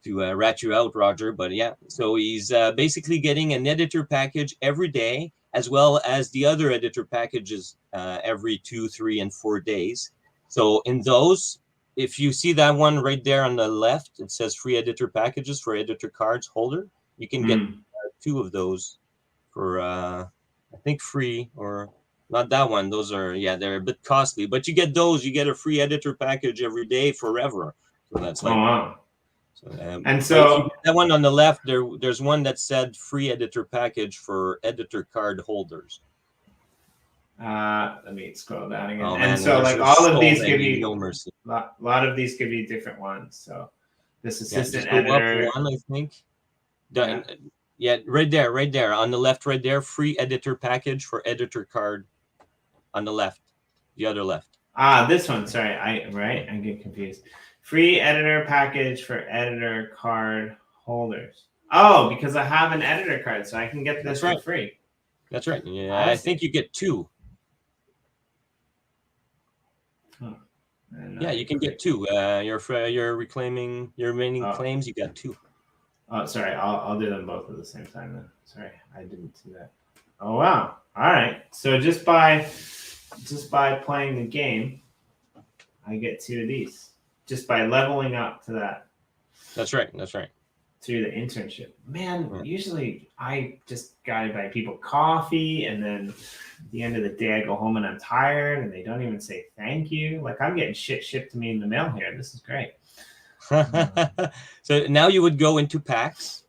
rat you out, Roger, but yeah. So he's basically getting an editor package every day, as well as the other editor packages every 2, 3, and 4 days. So in those, if you see that one right there on the left, it says free editor packages for editor cards holder. You can get 2 of those for I think free, or not that one. Those are, they're a bit costly, but you get those. You get a free editor package every day forever. So that's like, oh wow. So, and so that one on the left, there's one that said free editor package for editor card holders. Let me scroll down again. Oh, and man, so like all of these give you no mercy. A lot of these give you different ones. So this assistant just go editor, up one, I think. Yeah, right there on the left, right there, free editor package for editor card on the left, the other left. This one. Sorry, I get confused. Free editor package for editor card holders. Oh, because I have an editor card, so I can get this for free. That's right. Yeah, I think you get 2. Oh, yeah, you can get 2. You're reclaiming your remaining claims. You got 2. Oh, sorry. I'll do them both at the same time then. Sorry, I didn't see that. Oh wow. All right. So just by just by playing the game, I get 2 of these. Just by leveling up to that. That's right. That's right. Through the internship. Man, Yeah. usually I just gotta buy people coffee, and then at the end of the day I go home and I'm tired, and they don't even say thank you. Like, I'm getting shit shipped to me in the mail here. This is great. So now you would go into packs.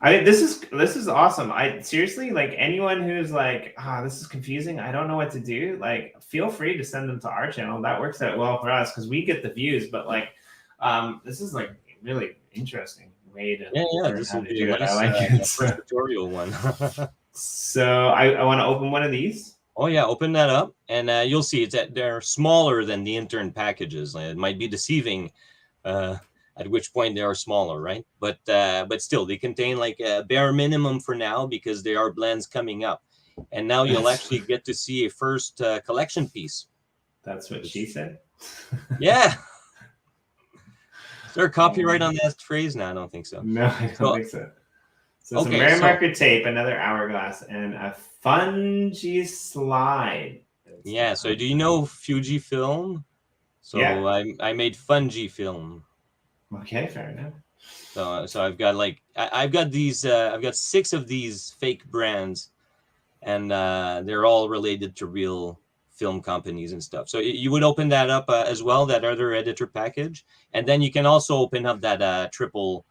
Right. This is awesome. I seriously, like, anyone who's like, this is confusing, I don't know what to do, like, feel free to send them to our channel. That works out well for us because we get the views, but like, this is like really interesting way to learn This how would to be do a it. I nice, like it. first tutorial one. So I want to open one of these. Oh yeah, open that up, and you'll see it's that they're smaller than the intern packages. It might be deceiving, at which point they are smaller, right? But still, they contain like a bare minimum for now because there are blends coming up, and now you'll actually get to see a first collection piece. That's what she said. Yeah. Is there a copyright on that phrase? No, I don't think so. No, I don't think so. So some rare marker tape, another hourglass, and a fungi slide. Yeah. So do you know Fujifilm? So yeah. I made fungi film. Okay, fair enough. So I've got like I've got these I've got 6 of these fake brands, and they're all related to real film companies and stuff. So you would open that up as well, that other editor package, and then you can also open up that triple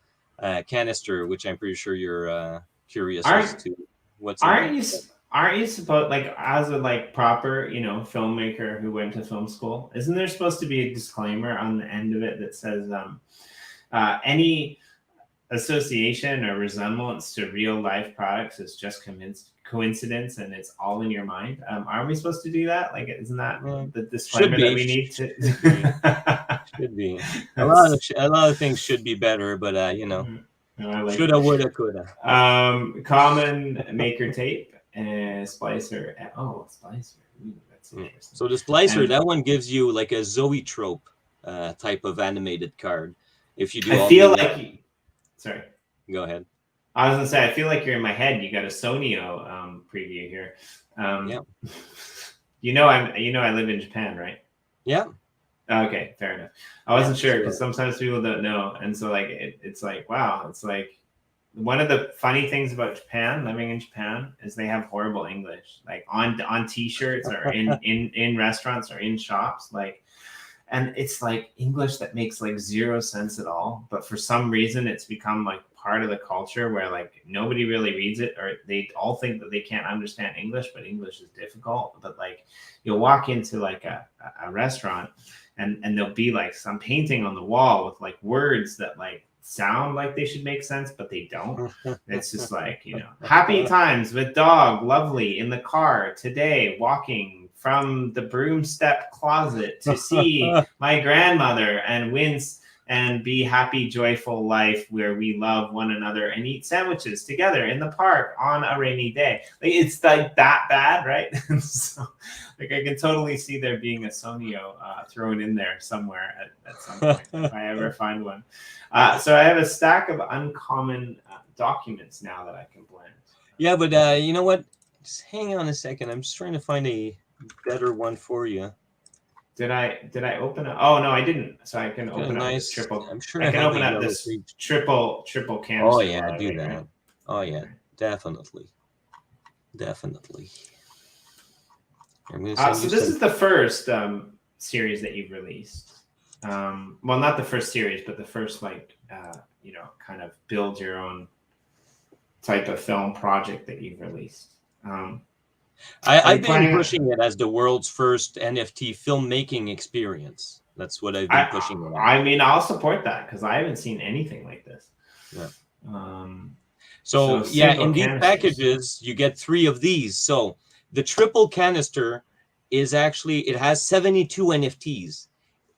canister, which I'm pretty sure you're curious as to what's. Aren't you supposed, like, as a like proper, filmmaker who went to film school, isn't there supposed to be a disclaimer on the end of it that says any association or resemblance to real life products is just coincidence and it's all in your mind? Aren't we supposed to do that? Like, isn't that the disclaimer that we need to? Should be. A lot of things should be better, but like shoulda, woulda, coulda. Common maker tape and splicer. Oh, splicer. Ooh, that's interesting. So the splicer, that one gives you like a zoetrope type of animated card. If you do, I feel like. Sorry. Go ahead. I was gonna say, I feel like you're in my head. You got a Sonio preview here. Yeah. I live in Japan, right? Yeah. Okay, fair enough. I wasn't sure because sometimes people don't know, and so like it's like, wow, it's like one of the funny things about Japan, living in Japan, is they have horrible English, like on T-shirts or in restaurants or in shops, like. And it's like English that makes like zero sense at all. But for some reason, it's become like part of the culture where like nobody really reads it, or they all think that they can't understand English, but English is difficult. But like you'll walk into like a restaurant and there'll be like some painting on the wall with like words that like sound like they should make sense, but they don't. It's just like, happy times with dog, lovely in the car today, walking from the broom step closet to see my grandmother and wince and be happy, joyful life where we love one another and eat sandwiches together in the park on a rainy day. Like, it's like that bad, right? So like I can totally see there being a Sonio thrown in there somewhere at some point if I ever find one. So I have a stack of uncommon documents now that I can blend. Yeah, but you know what? Just hang on a second. I'm just trying to find a better one for you. Did I open it? Oh no, I didn't. So I can open up this triple. I'm sure I can open up this triple canister. Oh yeah, do that. Right? Oh yeah, definitely. So this is the first series that you've released. Well, not the first series, but the first kind of build your own type of film project that you've released. I've been pushing it as the world's first NFT filmmaking experience. That's what I've been pushing it on. I mean, I'll support that because I haven't seen anything like this. Yeah. So in these packages, you get 3 of these. So the triple canister is actually, it has 72 NFTs.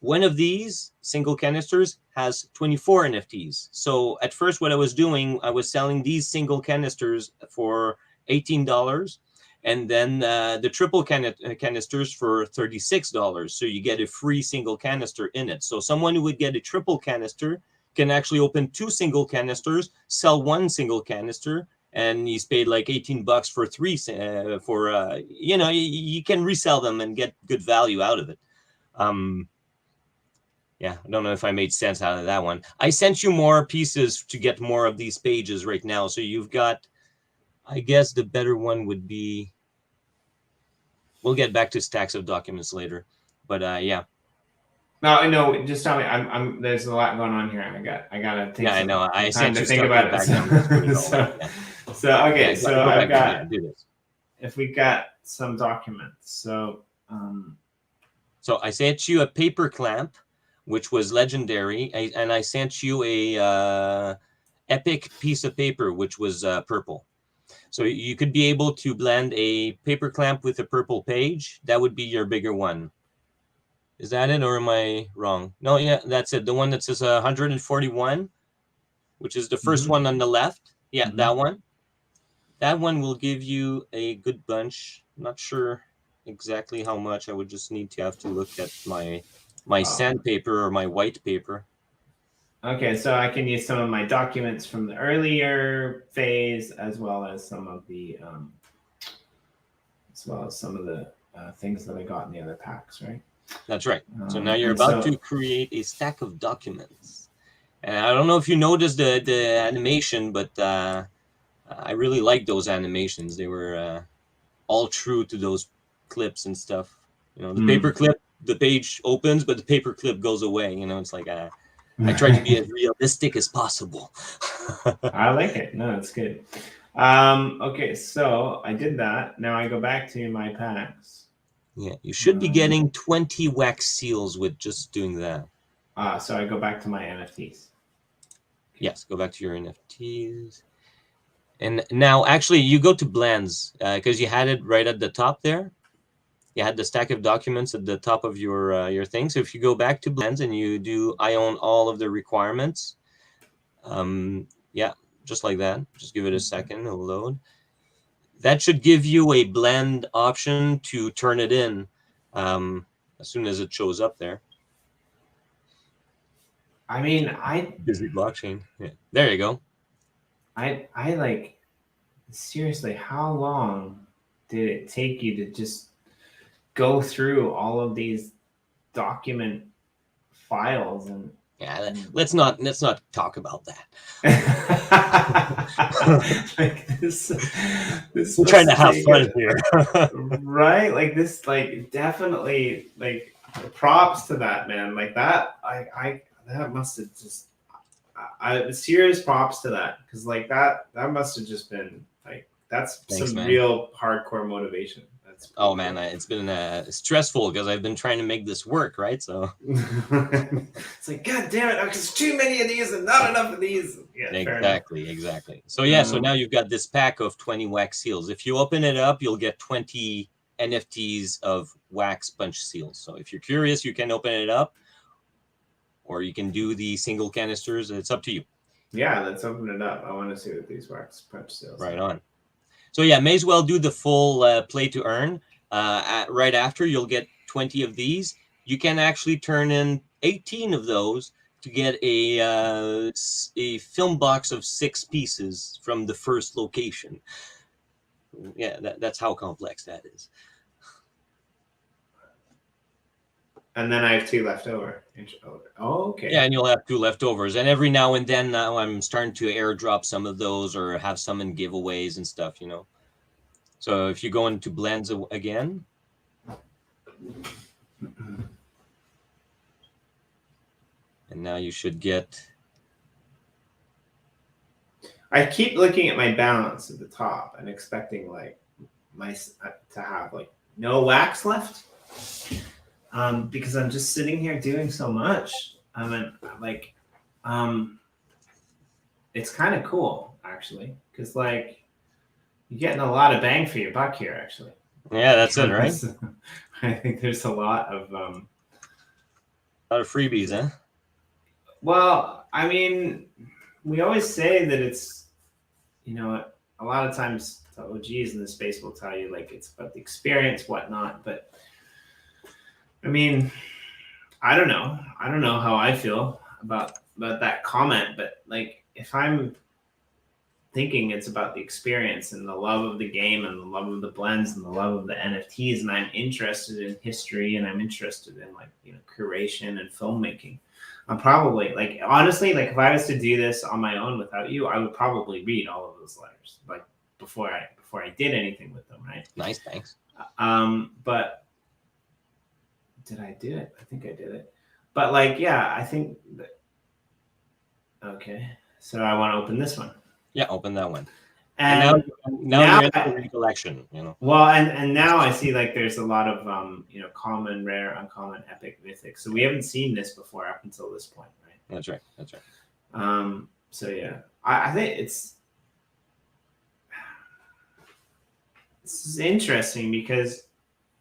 One of these single canisters has 24 NFTs. So at first, what I was doing, I was selling these single canisters for $18. And then the triple canisters for $36. So you get a free single canister in it. So someone who would get a triple canister can actually open 2 single canisters, sell 1 single canister, and he's paid like $18 for three. You know, you can resell them and get good value out of it. Yeah, I don't know if I made sense out of that one. I sent you more pieces to get more of these pages right now. So you've got, I guess the better one would be, we'll get back to stacks of documents later. But yeah. No, just tell me. I'm. There's a lot going on here. I gotta take. Yeah, I know. I time sent to you think stuff about in the it. background. Let's put it all So, up, yeah. so okay. Yeah, so go I've back, got. do this. If we got some documents, so. So I sent you a paper clamp, which was legendary, and I sent you a epic piece of paper, which was purple. So you could be able to blend a paper clamp with a purple page. That would be your bigger one. Is that it, or am I wrong? No, yeah, that's it. The one that says 141, which is the first one on the left. Yeah, that one. That one will give you a good bunch. I'm not sure exactly how much. I would just need to have to look at my sandpaper or my white paper. Okay, so I can use some of my documents from the earlier phase, as well as some of the things that I got in the other packs, right? That's right. So now you're about to create a stack of documents. And I don't know if you noticed the animation, but I really like those animations. They were all true to those clips and stuff. You know, the paper clip, the page opens, but the paper clip goes away. You know, it's like I try to be as realistic as possible. I like it. No, it's good. Okay, so I did that. Now I go back to my packs. Yeah, you should be getting 20 wax seals with just doing that. So I go back to my NFTs. Yes, go back to your NFTs. And now, actually, you go to blends because you had it right at the top there. You had the stack of documents at the top of your thing. So if you go back to blends and you do, I own all of the requirements. Yeah, just like that. Just give it a second. It'll load. That should give you a blend option to turn it in as soon as it shows up there. I mean, busy blockchain. Yeah, there you go. I like, seriously, how long did it take you to just go through all of these document files? And yeah, let's not talk about that. Like this I'm trying to have fun here. Right? Like this, like definitely, like props to that, man. Like that, I that must have just serious props to that, because like that must have just been like, that's Thanks, some man. Real hardcore motivation. That's oh man, it's been stressful because I've been trying to make this work, right? So it's like, god damn it, there's too many of these and not enough of these. Yeah, exactly. So yeah, so now you've got this pack of 20 wax seals. If you open it up, you'll get 20 NFTs of wax punch seals. So if you're curious, you can open it up, or you can do the single canisters. It's up to you. Yeah, let's open it up. I want to see what these wax punch seals right on. So yeah, may as well do the full play to earn. Right after, you'll get 20 of these. You can actually turn in 18 of those to get a film box of 6 pieces from the first location. Yeah, that's how complex that is. And then I have 2 left over. Oh, okay. Yeah, and you'll have 2 leftovers. And every now and then, now I'm starting to airdrop some of those or have some in giveaways and stuff, you know. So if you go into blends again. And now you should get. I keep looking at my balance at the top and expecting like to have like no wax left. Because I'm just sitting here doing so much. I mean, like, it's kind of cool actually, because like you're getting a lot of bang for your buck here, actually. Yeah, that's it, right? I think there's a lot of freebies, huh? Well, I mean, we always say that it's, you know, a lot of times the OGs in the space will tell you like it's about the experience, whatnot, but I mean, I don't know how I feel about that comment, but like if I'm thinking it's about the experience and the love of the game and the love of the blends and the love of the NFTs, and I'm interested in history and I'm interested in like, you know, curation and filmmaking, I'm probably like, honestly, like if I was to do this on my own without you, I would probably read all of those letters like before I did anything with them, right? Nice, thanks. But did I do it? I think I did it. But like, yeah, I think that, okay. So I want to open this one. Yeah, open that one. And now you're in the collection, you know. Well, and now I see like there's a lot of you know, common, rare, uncommon, epic, mythic. So we haven't seen this before up until this point, right? That's right. That's right. So yeah, I think it's interesting because,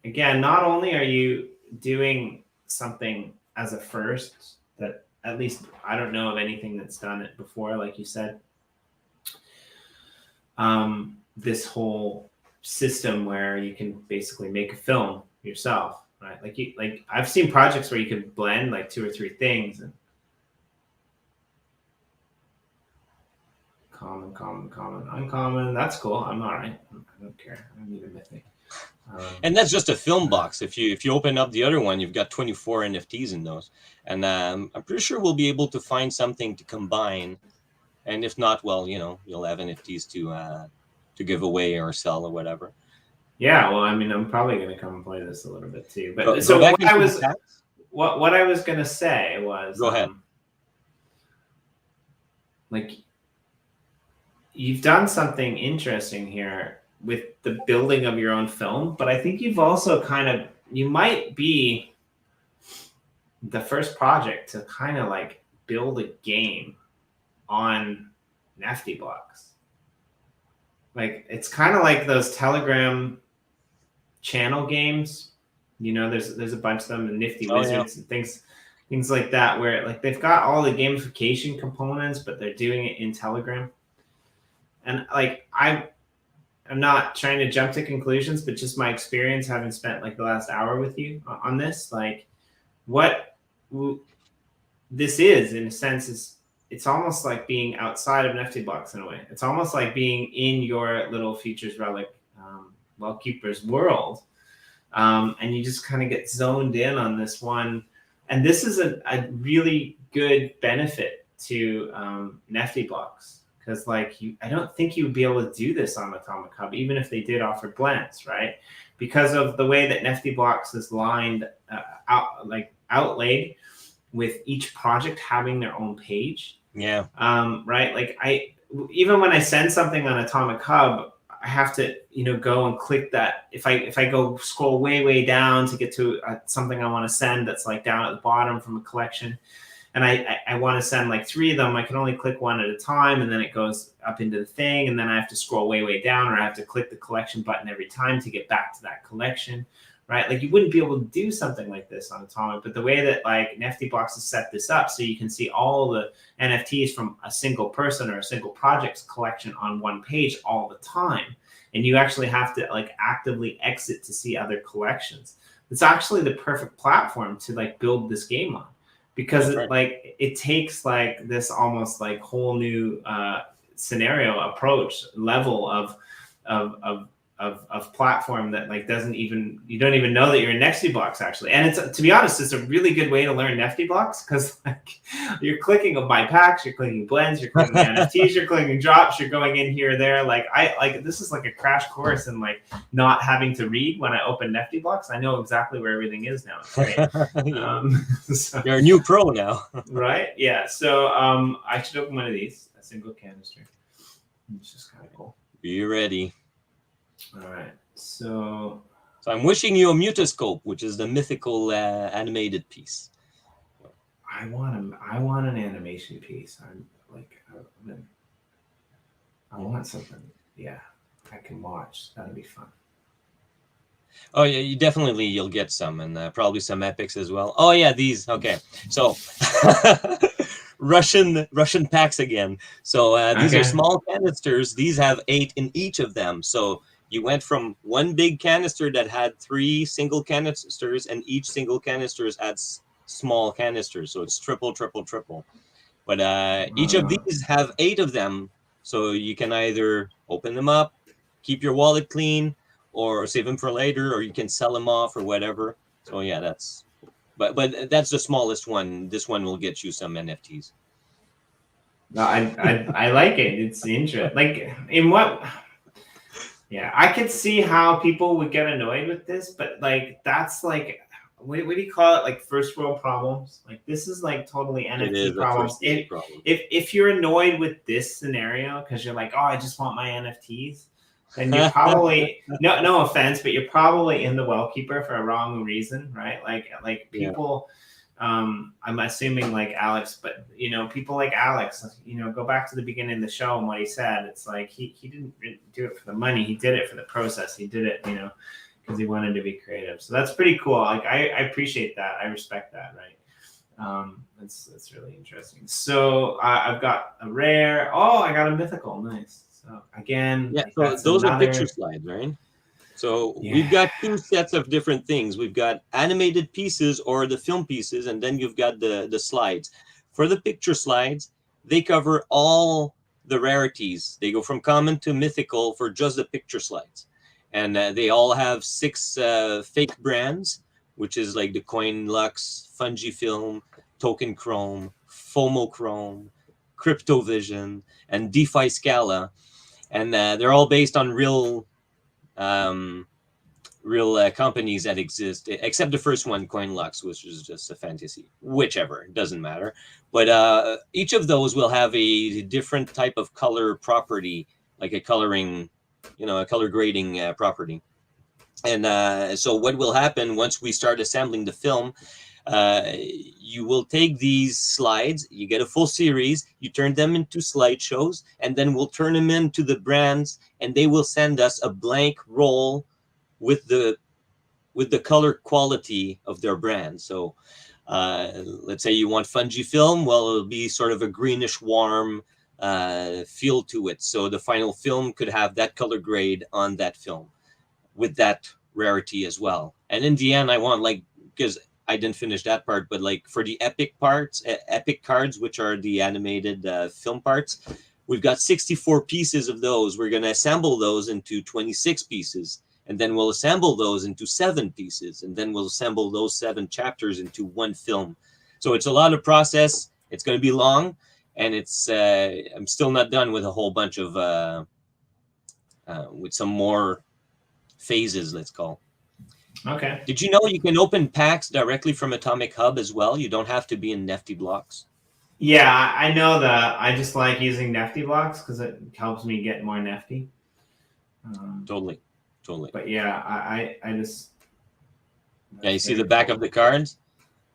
again, not only are you doing something as a first that at least I don't know of anything that's done it before, like you said. This whole system where you can basically make a film yourself, right? Like I've seen projects where you can blend like 2 or 3 things and common, uncommon. That's cool. I'm all right. I don't care. I don't need a mythic. And that's just a film box. If you open up the other one, you've got 24 NFTs in those, and I'm pretty sure we'll be able to find something to combine. And if not, well, you know, you'll have NFTs to give away or sell or whatever. Yeah, well, I mean, I'm probably going to come and play this a little bit too. But so what I was going to say was, go ahead. Like, you've done something interesting here with the building of your own film, but I think you've also you might be the first project to kind of like build a game on NFT blocks. Like, it's kind of like those Telegram channel games, you know, there's a bunch of them, and Nifty Wizards and things like that, where like they've got all the gamification components, but they're doing it in Telegram. And like, I'm not trying to jump to conclusions, but just my experience having spent like the last hour with you on this, like what this is in a sense is, it's almost like being outside of NFT blocks in a way. It's almost like being in your little Futures Relic Wellkeeper's world. And you just kind of get zoned in on this one. And this is a really good benefit to NFT blocks. Because like I don't think you would be able to do this on Atomic Hub, even if they did offer blends, right? Because of the way that NFT blocks is lined outlaid, with each project having their own page. Yeah. Right. Like even when I send something on Atomic Hub, I have to, you know, go and click that. If I go scroll way down to get to something I want to send that's like down at the bottom from a collection, and I want to send like 3 of them, I can only click one at a time, and then it goes up into the thing, and then I have to scroll way down, or I have to click the collection button every time to get back to that collection. Right, like you wouldn't be able to do something like this on Atomic, but the way that like NFT Blocks has set this up, so you can see all the NFTs from a single person or a single project's collection on one page all the time, and you actually have to like actively exit to see other collections. It's actually the perfect platform to like build this game on, because it takes like this almost like whole new scenario approach level of platform that like you don't even know that you're in NFT blocks actually. And it's, to be honest, it's a really good way to learn NFT blocks, because like you're clicking on buy packs, you're clicking blends, you're clicking NFTs, you're clicking drops, you're going in here or there. Like this is like a crash course in like not having to read when I open NFT blocks. I know exactly where everything is now. It's great. So, you're a new pro now. Right? Yeah. So I should open one of these, a single canister. It's just kind of cool. Be ready. All right, so I'm wishing you a Mutascope, which is the mythical animated piece. I want an animation piece. I want something. Yeah, I can watch. That'd be fun. Oh yeah, you'll get some, and probably some epics as well. Oh yeah, these. Okay, so Russian packs again. So these are small canisters. These have 8 in each of them. So you went from one big canister that had 3 single canisters, and each single canister adds small canisters. So it's triple. But each of these have 8 of them. So you can either open them up, keep your wallet clean, or save them for later, or you can sell them off or whatever. So yeah, but that's the smallest one. This one will get you some NFTs. No, I like it. It's interesting. Like in what? Yeah, I could see how people would get annoyed with this, but like that's like what do you call it? Like first world problems. Like this is like totally It is NFT a problems. first world problem. If you're annoyed with this scenario because you're like, oh, I just want my NFTs, then you're probably no offense, but you're probably in the Wellkeeper for a wrong reason, right? Like people. I'm assuming like Alex, but you know, people like Alex, you know, go back to the beginning of the show and what he said. It's like he didn't do it for the money. He did it for the process. He did it, you know, because he wanted to be creative. So that's pretty cool. Like I appreciate that. I respect that. Right. That's really interesting. So I've got a rare. Oh, I got a mythical. Nice. So again, yeah. like, so those are picture slides, right? So we've got two sets of different things. We've got animated pieces or the film pieces, and then you've got the slides. For the picture slides, they cover all the rarities. They go from common to mythical for just the picture slides. And they all have 6 fake brands, which is like the CoinLux, Fungifilm, Token Chrome, FOMO Chrome, CryptoVision, and DeFi Scala. And they're all based on real companies that exist, except the first one, CoinLux, which is just a fantasy. Whichever, it doesn't matter. But each of those will have a different type of color property, like a coloring, you know, a color grading property. And so what will happen once we start assembling the film, you will take these slides, you get a full series, you turn them into slideshows, and then we'll turn them into the brands, and they will send us a blank roll with the color quality of their brand. So let's say you want Fungifilm, well, it'll be sort of a greenish warm feel to it. So the final film could have that color grade on that film with that rarity as well. And in the end, I want, like, because I didn't finish that part, but like for the epic parts, epic cards, which are the animated film parts, we've got 64 pieces of those. We're going to assemble those into 26 pieces, and then we'll assemble those into 7 pieces, and then we'll assemble those 7 chapters into one film. So it's a lot of process. It's going to be long, and it's I'm still not done with a whole bunch of with some more phases, let's call. Okay. Did you know you can open packs directly from Atomic Hub as well? You don't have to be in Nifty Blocks. Yeah, I know that. I just like using Nifty Blocks because it helps me get more Nifty. Totally. But yeah, I just. Yeah, you see the back of the cards?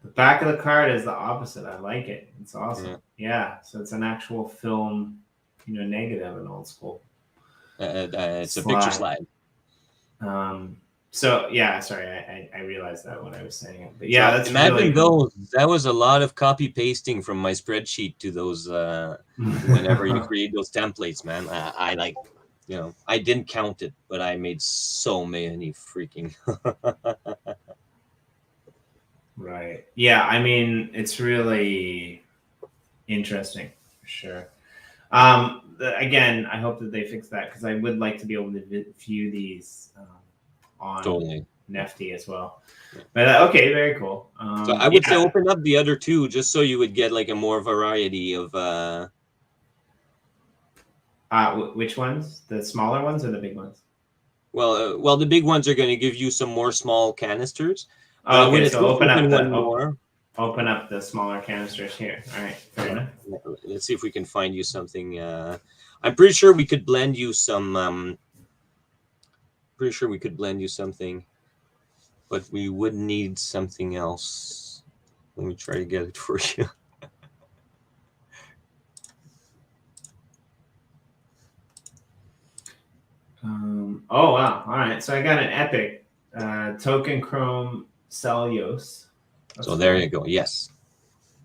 The back of the card is the opposite. I like it. It's awesome. Yeah, so it's an actual film, you know, negative and old school. It's a picture slide. So yeah, sorry, I realized that when I was saying it. But yeah, so that's imagine really those. That was a lot of copy pasting from my spreadsheet to those whenever you create those templates, man. I like, you know, I didn't count it, but I made so many freaking Right. Yeah, I mean, it's really interesting for sure. Again, I hope that they fix that because I would like to be able to view these on Nifty as well. But okay, very cool. So I would say open up the other 2 just so you would get like a more variety of. Which ones? The smaller ones or the big ones? Well, the big ones are going to give you some more small canisters. Okay, so open up the smaller canisters here. All right, fair enough. Let's see if we can find you something. I'm pretty sure we could blend you some. Pretty sure we could blend you something, but we would need something else. Let me try to get it for you. Oh wow! All right, so I got an epic token chrome cellulose. So there you go. Yes.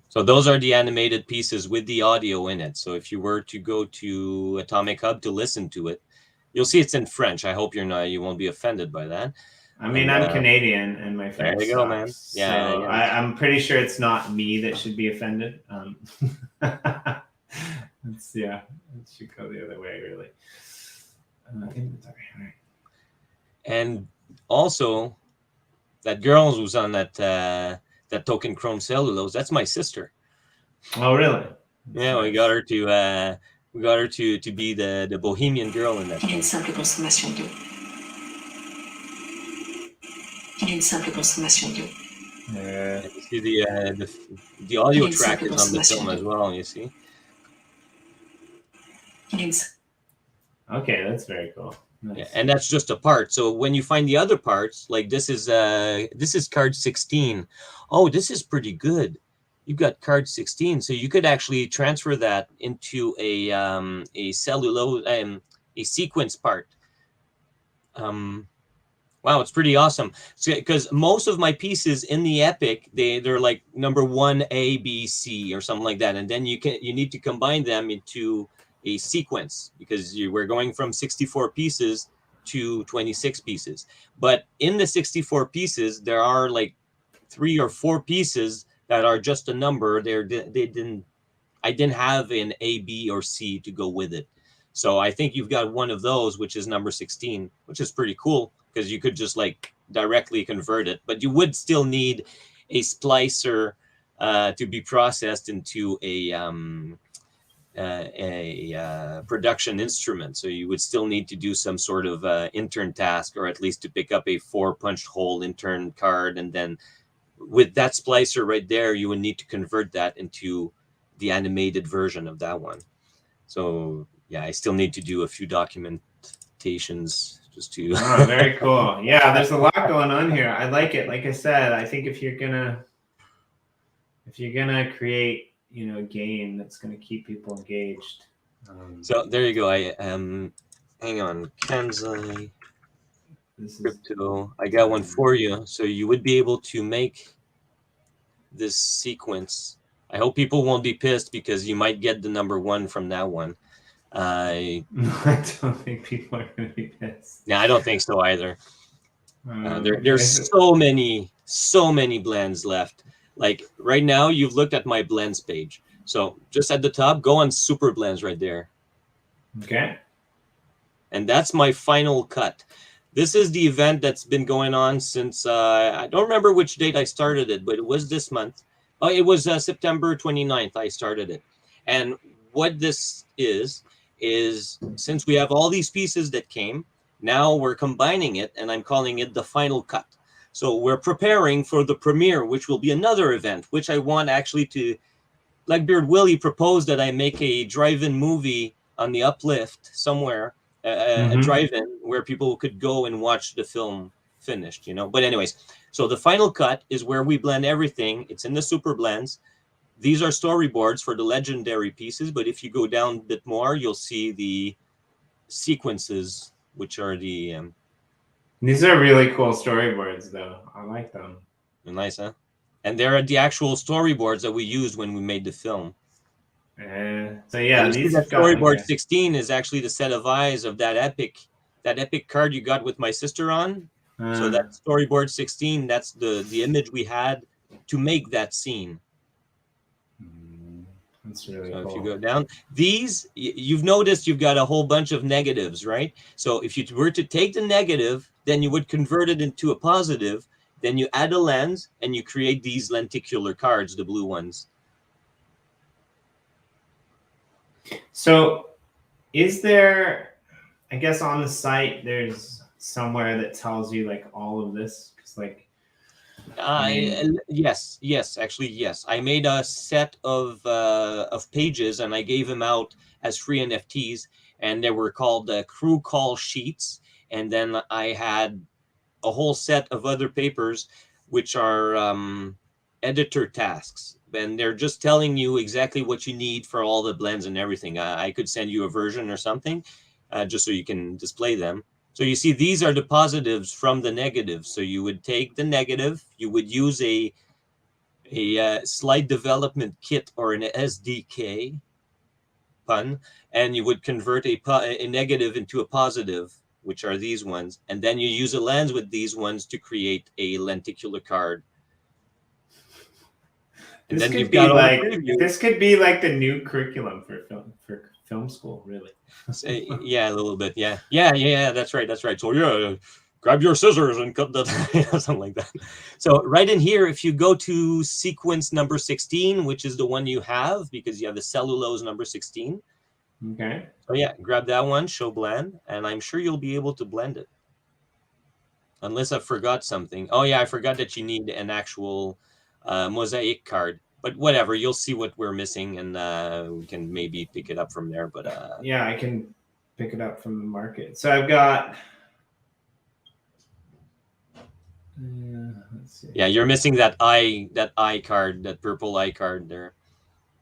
So those are the animated pieces with the audio in it. So if you were to go to Atomic Hub to listen to it, you'll see it's in French. I hope you won't be offended by that. I mean, I'm Canadian and my French there you go, man. Yeah, so I'm pretty sure it's not me that should be offended. Yeah, it should go the other way, really. Inventory. All right. And also, that girl who's on that token chrome cellulose, that's my sister. Oh, really? That's Yeah, nice. we got her to be the bohemian girl in that Il y a une film. simple consommation d'eau. Il y a une simple consommation d'eau. Yeah. And you see the audio track is on the film as well. You see. Il y a une s- Okay, that's very cool. Nice. Yeah, and that's just a part. So when you find the other parts, like this is card 16. Oh, this is pretty good. You've got card 16, so you could actually transfer that into a cellulose a sequence part. Wow, it's pretty awesome. Because most of my pieces in the epic, they're like number 1 A, B, C, or something like that, and then you need to combine them into a sequence because we're going from 64 pieces to 26 pieces. But in the 64 pieces, there are like 3 or 4 pieces that are just a number. I didn't have an A, B, or C to go with it. So I think you've got one of those, which is number 16, which is pretty cool because you could just like directly convert it, but you would still need a splicer to be processed into a production instrument. So you would still need to do some sort of intern task, or at least to pick up a 4 punched hole intern card. And then with that splicer right there, you would need to convert that into the animated version of that one. So yeah, I still need to do a few documentations just to. Oh, very cool. Yeah, there's a lot going on here. I like it. Like I said, I think if you're gonna create, a game that's gonna keep people engaged. So there you go. I hang on, Kansai Crypto. I got one for you. So you would be able to make this sequence. I hope people won't be pissed because you might get the number 1 from that one. I don't think people are going to be pissed. Yeah, I don't think so either. There's so many blends left. Like right now, you've looked at my blends page. So just at the top, go on super blends right there. Okay. And that's my final cut. This is the event that's been going on since, I don't remember which date I started it, but it was this month. Oh, it was September 29th I started it. And what this is since we have all these pieces that came, now we're combining it, and I'm calling it the final cut. So we're preparing for the premiere, which will be another event, which I want actually to, Blackbeard Willie proposed that I make a drive-in movie on the Uplift somewhere, a drive-in where people could go and watch the film finished, But anyways, so the final cut is where we blend everything. It's in the super blends. These are storyboards for the legendary pieces, but if you go down a bit more, you'll see the sequences, which are the... These are really cool storyboards, though. I like them. Nice, huh? And they're the actual storyboards that we used when we made the film. So yeah, these that storyboard 16 is actually the set of eyes of that epic card you got with my sister on. So that storyboard 16, that's the image we had to make that scene. That's really so cool. If you go down, these, you've noticed you've got a whole bunch of negatives, right? So if you were to take the negative, then you would convert it into a positive, then you add a lens, and you create these lenticular cards, the blue ones. So is there, I guess on the site, there's somewhere that tells you like all of this? Because like, yes, actually, yes. I made a set of pages, and I gave them out as free NFTs, and they were called crew call sheets. And then I had a whole set of other papers, which are editor tasks, and they're just telling you exactly what you need for all the blends and everything. I could send you a version or something, just so you can display them. So you see, these are the positives from the negatives. So you would take the negative, you would use a slide development kit or an SDK, pun, and you would convert a negative into a positive, which are these ones. And then you use a lens with these ones to create a lenticular card. And This then could you've be got all like the preview. this could be like the new curriculum for film school, really. Yeah, a little bit. Yeah. That's right. So yeah, grab your scissors and cut the something like that. So right in here, if you go to sequence number 16, which is the one you have because you have the cellulose number 16. Okay. So yeah, grab that one, show blend, and I'm sure you'll be able to blend it. Unless I forgot something. Oh yeah, I forgot that you need an actual mosaic card. But whatever, you'll see what we're missing, and we can maybe pick it up from there. But yeah, I can pick it up from the market. So I've got. Let's see. Yeah, you're missing that eye card, that purple eye card there.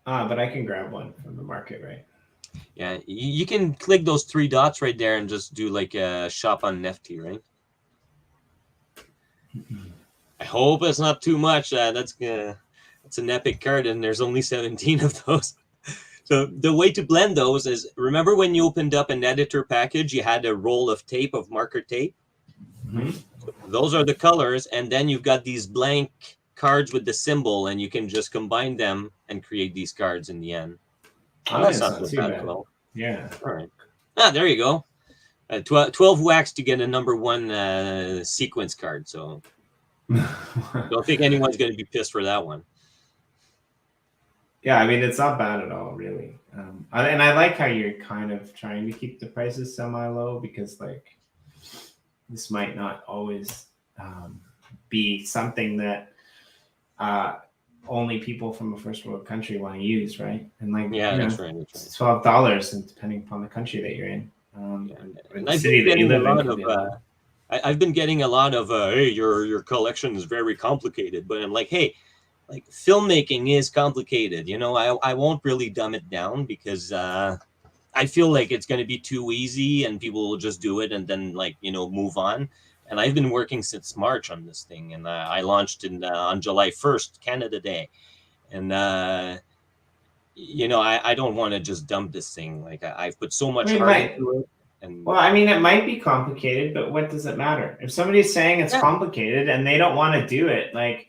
But I can grab one from the market, right? Yeah, you can click those 3 dots right there and just do like a shop on NFT, right? I hope it's not too much. That's an epic card, and there's only 17 of those. So the way to blend those is, remember when you opened up an editor package, you had a roll of tape, of marker tape? Mm-hmm. So those are the colors, and then you've got these blank cards with the symbol, and you can just combine them and create these cards in the end. Oh, that's it's not too bad at all. Yeah. All right. There you go. 12 wax to get a number 1 sequence card. So don't think anyone's going to be pissed for that one. Yeah, I mean, it's not bad at all, really. And I like how you're kind of trying to keep the prices semi-low, because like this might not always be something that only people from a first world country want to use, right? And like, yeah, that's right. It's $12, and depending upon the country that you're in, and and the I've city been that you getting live a in. lot of I've been getting a lot of hey, your collection is very complicated, but I'm like, hey, like filmmaking is complicated, you know. I won't really dumb it down, because I feel like it's going to be too easy and people will just do it and then, like, you know, move on. And I've been working since March on this thing, and I launched on July 1st, Canada Day. And you know, I don't want to just dump this thing. Like I've put so much heart into it. And well, I mean, it might be complicated, but what does it matter? If somebody's saying it's complicated and they don't want to do it, like,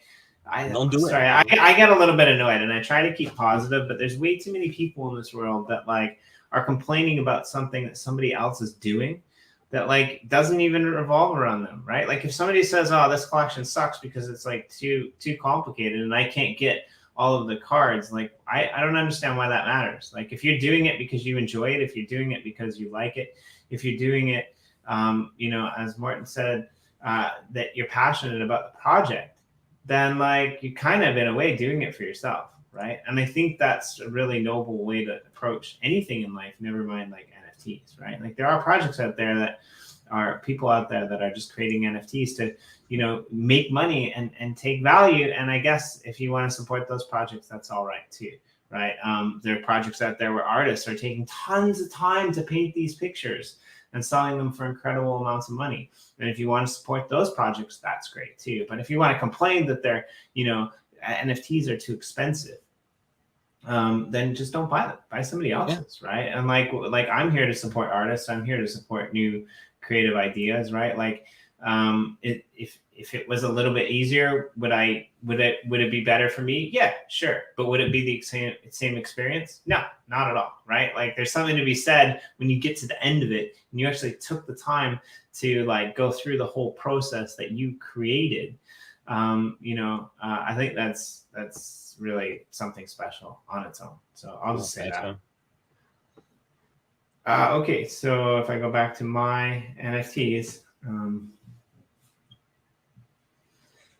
don't do it. I get a little bit annoyed, and I try to keep positive, but there's way too many people in this world that like are complaining about something that somebody else is doing that like doesn't even revolve around them, right? Like if somebody says, "Oh, this collection sucks because it's like too complicated and I can't get all of the cards," like I don't understand why that matters. Like if you're doing it because you enjoy it, if you're doing it because you like it, if you're doing it, you know, as Morton said, that you're passionate about the project, then like you kind of in a way doing it for yourself, right? And I think that's a really noble way to approach anything in life, never mind like NFTs, right? Like there are projects out there that are people out there that are just creating NFTs to, you know, make money and take value. And I guess if you want to support those projects, that's all right too, right? There are projects out there where artists are taking tons of time to paint these pictures and selling them for incredible amounts of money. And if you want to support those projects, that's great too. But if you want to complain that they're, you know, NFTs are too expensive, then just don't buy them. Buy somebody else's, right? And like I'm here to support artists. I'm here to support new creative ideas, right? Like if it was a little bit easier, would it be better for me? Yeah, sure. But would it be the same experience? No, not at all, right? Like there's something to be said when you get to the end of it and you actually took the time to like go through the whole process that you created. You know, I think that's really something special on its own. So I'll just say that. Okay, so if I go back to my NFTs.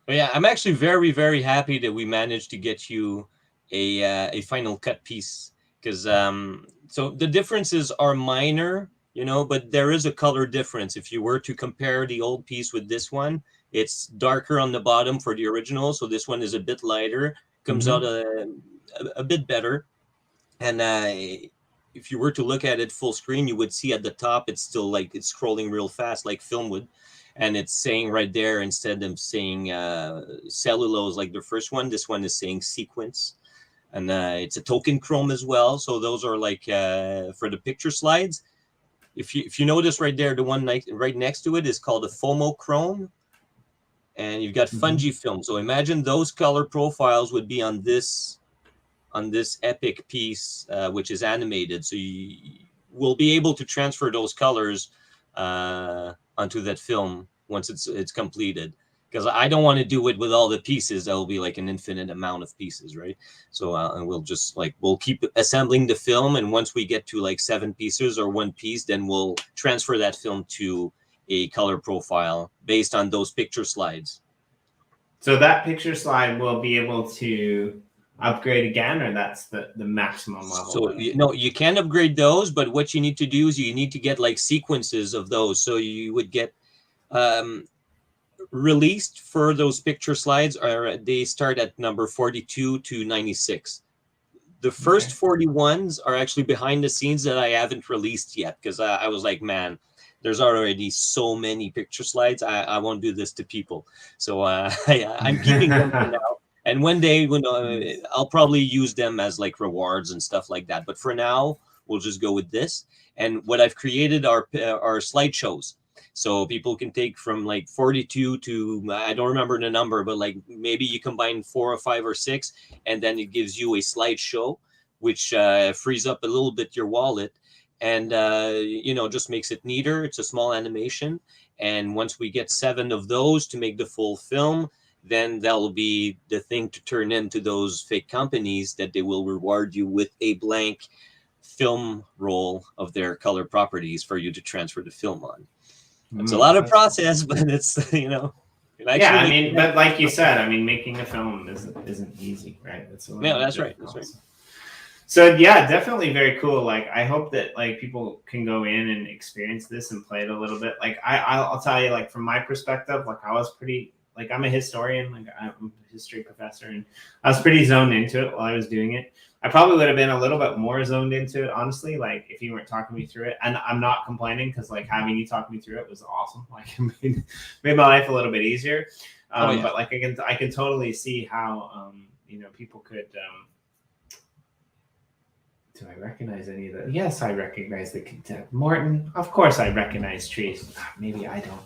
But yeah, I'm actually very, very happy that we managed to get you a final cut piece, because so the differences are minor, you know, but there is a color difference. If you were to compare the old piece with this one, it's darker on the bottom for the original, so this one is a bit lighter, comes out a bit better. And if you were to look at it full screen, you would see at the top it's still like it's scrolling real fast like film would. And it's saying right there, instead of saying cellulose like the first one, this one is saying sequence. And it's a token chrome as well. So those are like for the picture slides. If you notice right there, the one right next to it is called a FOMO chrome. and you've got fungi film. So imagine those color profiles would be on this epic piece, which is animated. So you will be able to transfer those colors onto that film once it's completed. Because I don't want to do it with all the pieces. That'll be like an infinite amount of pieces, right? So and we'll just we'll keep assembling the film, and once we get to like 7 pieces or 1 piece, then we'll transfer that film to a color profile based on those picture slides. So that picture slide will be able to upgrade again, or that's the maximum level? So you can upgrade those, but what you need to do is you need to get like sequences of those. So you would get released for those picture slides they start at number 42 to 96. The first 41s are actually behind the scenes that I haven't released yet, because I was like, man, there's already so many picture slides. I won't do this to people. So I'm keeping them for now. And one day when I'll probably use them as like rewards and stuff like that. But for now, we'll just go with this. And what I've created are slideshows. So people can take from like 42 to, I don't remember the number, but like maybe you combine 4 or 5 or 6, and then it gives you a slideshow, which frees up a little bit your wallet, and just makes it neater. It's a small animation. And once we get 7 of those to make the full film, then that'll be the thing to turn into those fake companies that they will reward you with a blank film roll of their color properties for you to transfer the film on. It's a lot of process, but it's, yeah, I mean, but like you said, I mean, making a film isn't easy, right? That's right. So yeah, definitely very cool. Like, I hope that like people can go in and experience this and play it a little bit. Like I'll tell you, like from my perspective, like I was pretty, like I'm a historian, like I'm a history professor, and I was pretty zoned into it while I was doing it. I probably would have been a little bit more zoned into it, honestly, like if you weren't talking me through it. And I'm not complaining, because like having you talk me through it was awesome. Like it made my life a little bit easier. But like I can totally see how people could. Do I recognize any of the? Yes, I recognize the contempt. Morton, of course I recognize trees. Maybe I don't.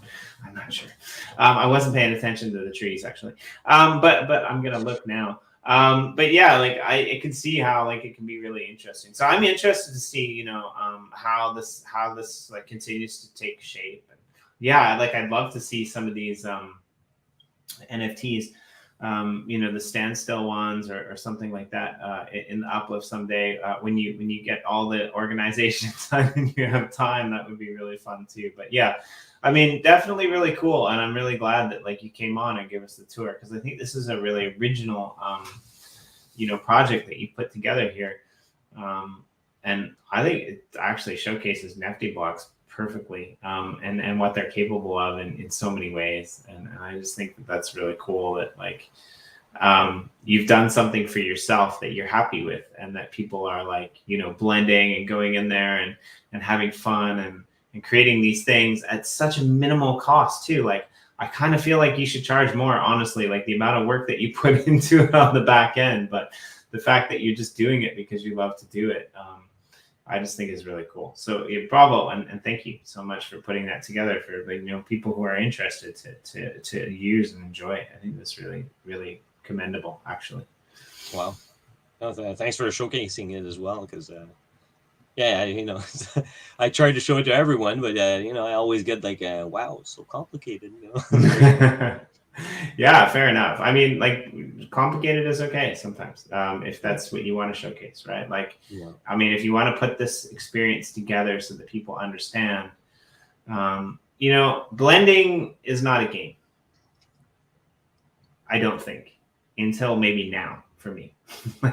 I'm not sure. I wasn't paying attention to the trees, actually. But I'm gonna look now. But yeah, like I can see how like it can be really interesting. So I'm interested to see, how this like continues to take shape. And yeah, like I'd love to see some of these NFTs, the standstill ones or something like that in the uplift someday. When you get all the organizations done and you have time, that would be really fun too. But yeah, I mean, definitely really cool, and I'm really glad that like you came on and gave us the tour, because I think this is a really original, project that you put together here, and I think it actually showcases NFT blocks perfectly, and what they're capable of in so many ways, and I just think that that's really cool that like you've done something for yourself that you're happy with, and that people are like blending and going in there and having fun and creating these things at such a minimal cost too. Like I kind of feel like you should charge more, honestly, like the amount of work that you put into it on the back end, but the fact that you're just doing it because you love to do it, I just think is really cool. So bravo, and thank you so much for putting that together for people who are interested to use and enjoy it. I think that's really, really commendable, actually. Wow. No, thanks for showcasing it as well, because I tried to show it to everyone, but I always get like, wow, it's so complicated. Yeah, fair enough. I mean, like complicated is okay sometimes, if that's what you want to showcase, right? Like, I mean, if you want to put this experience together so that people understand, blending is not a game. I don't think, until maybe now for me.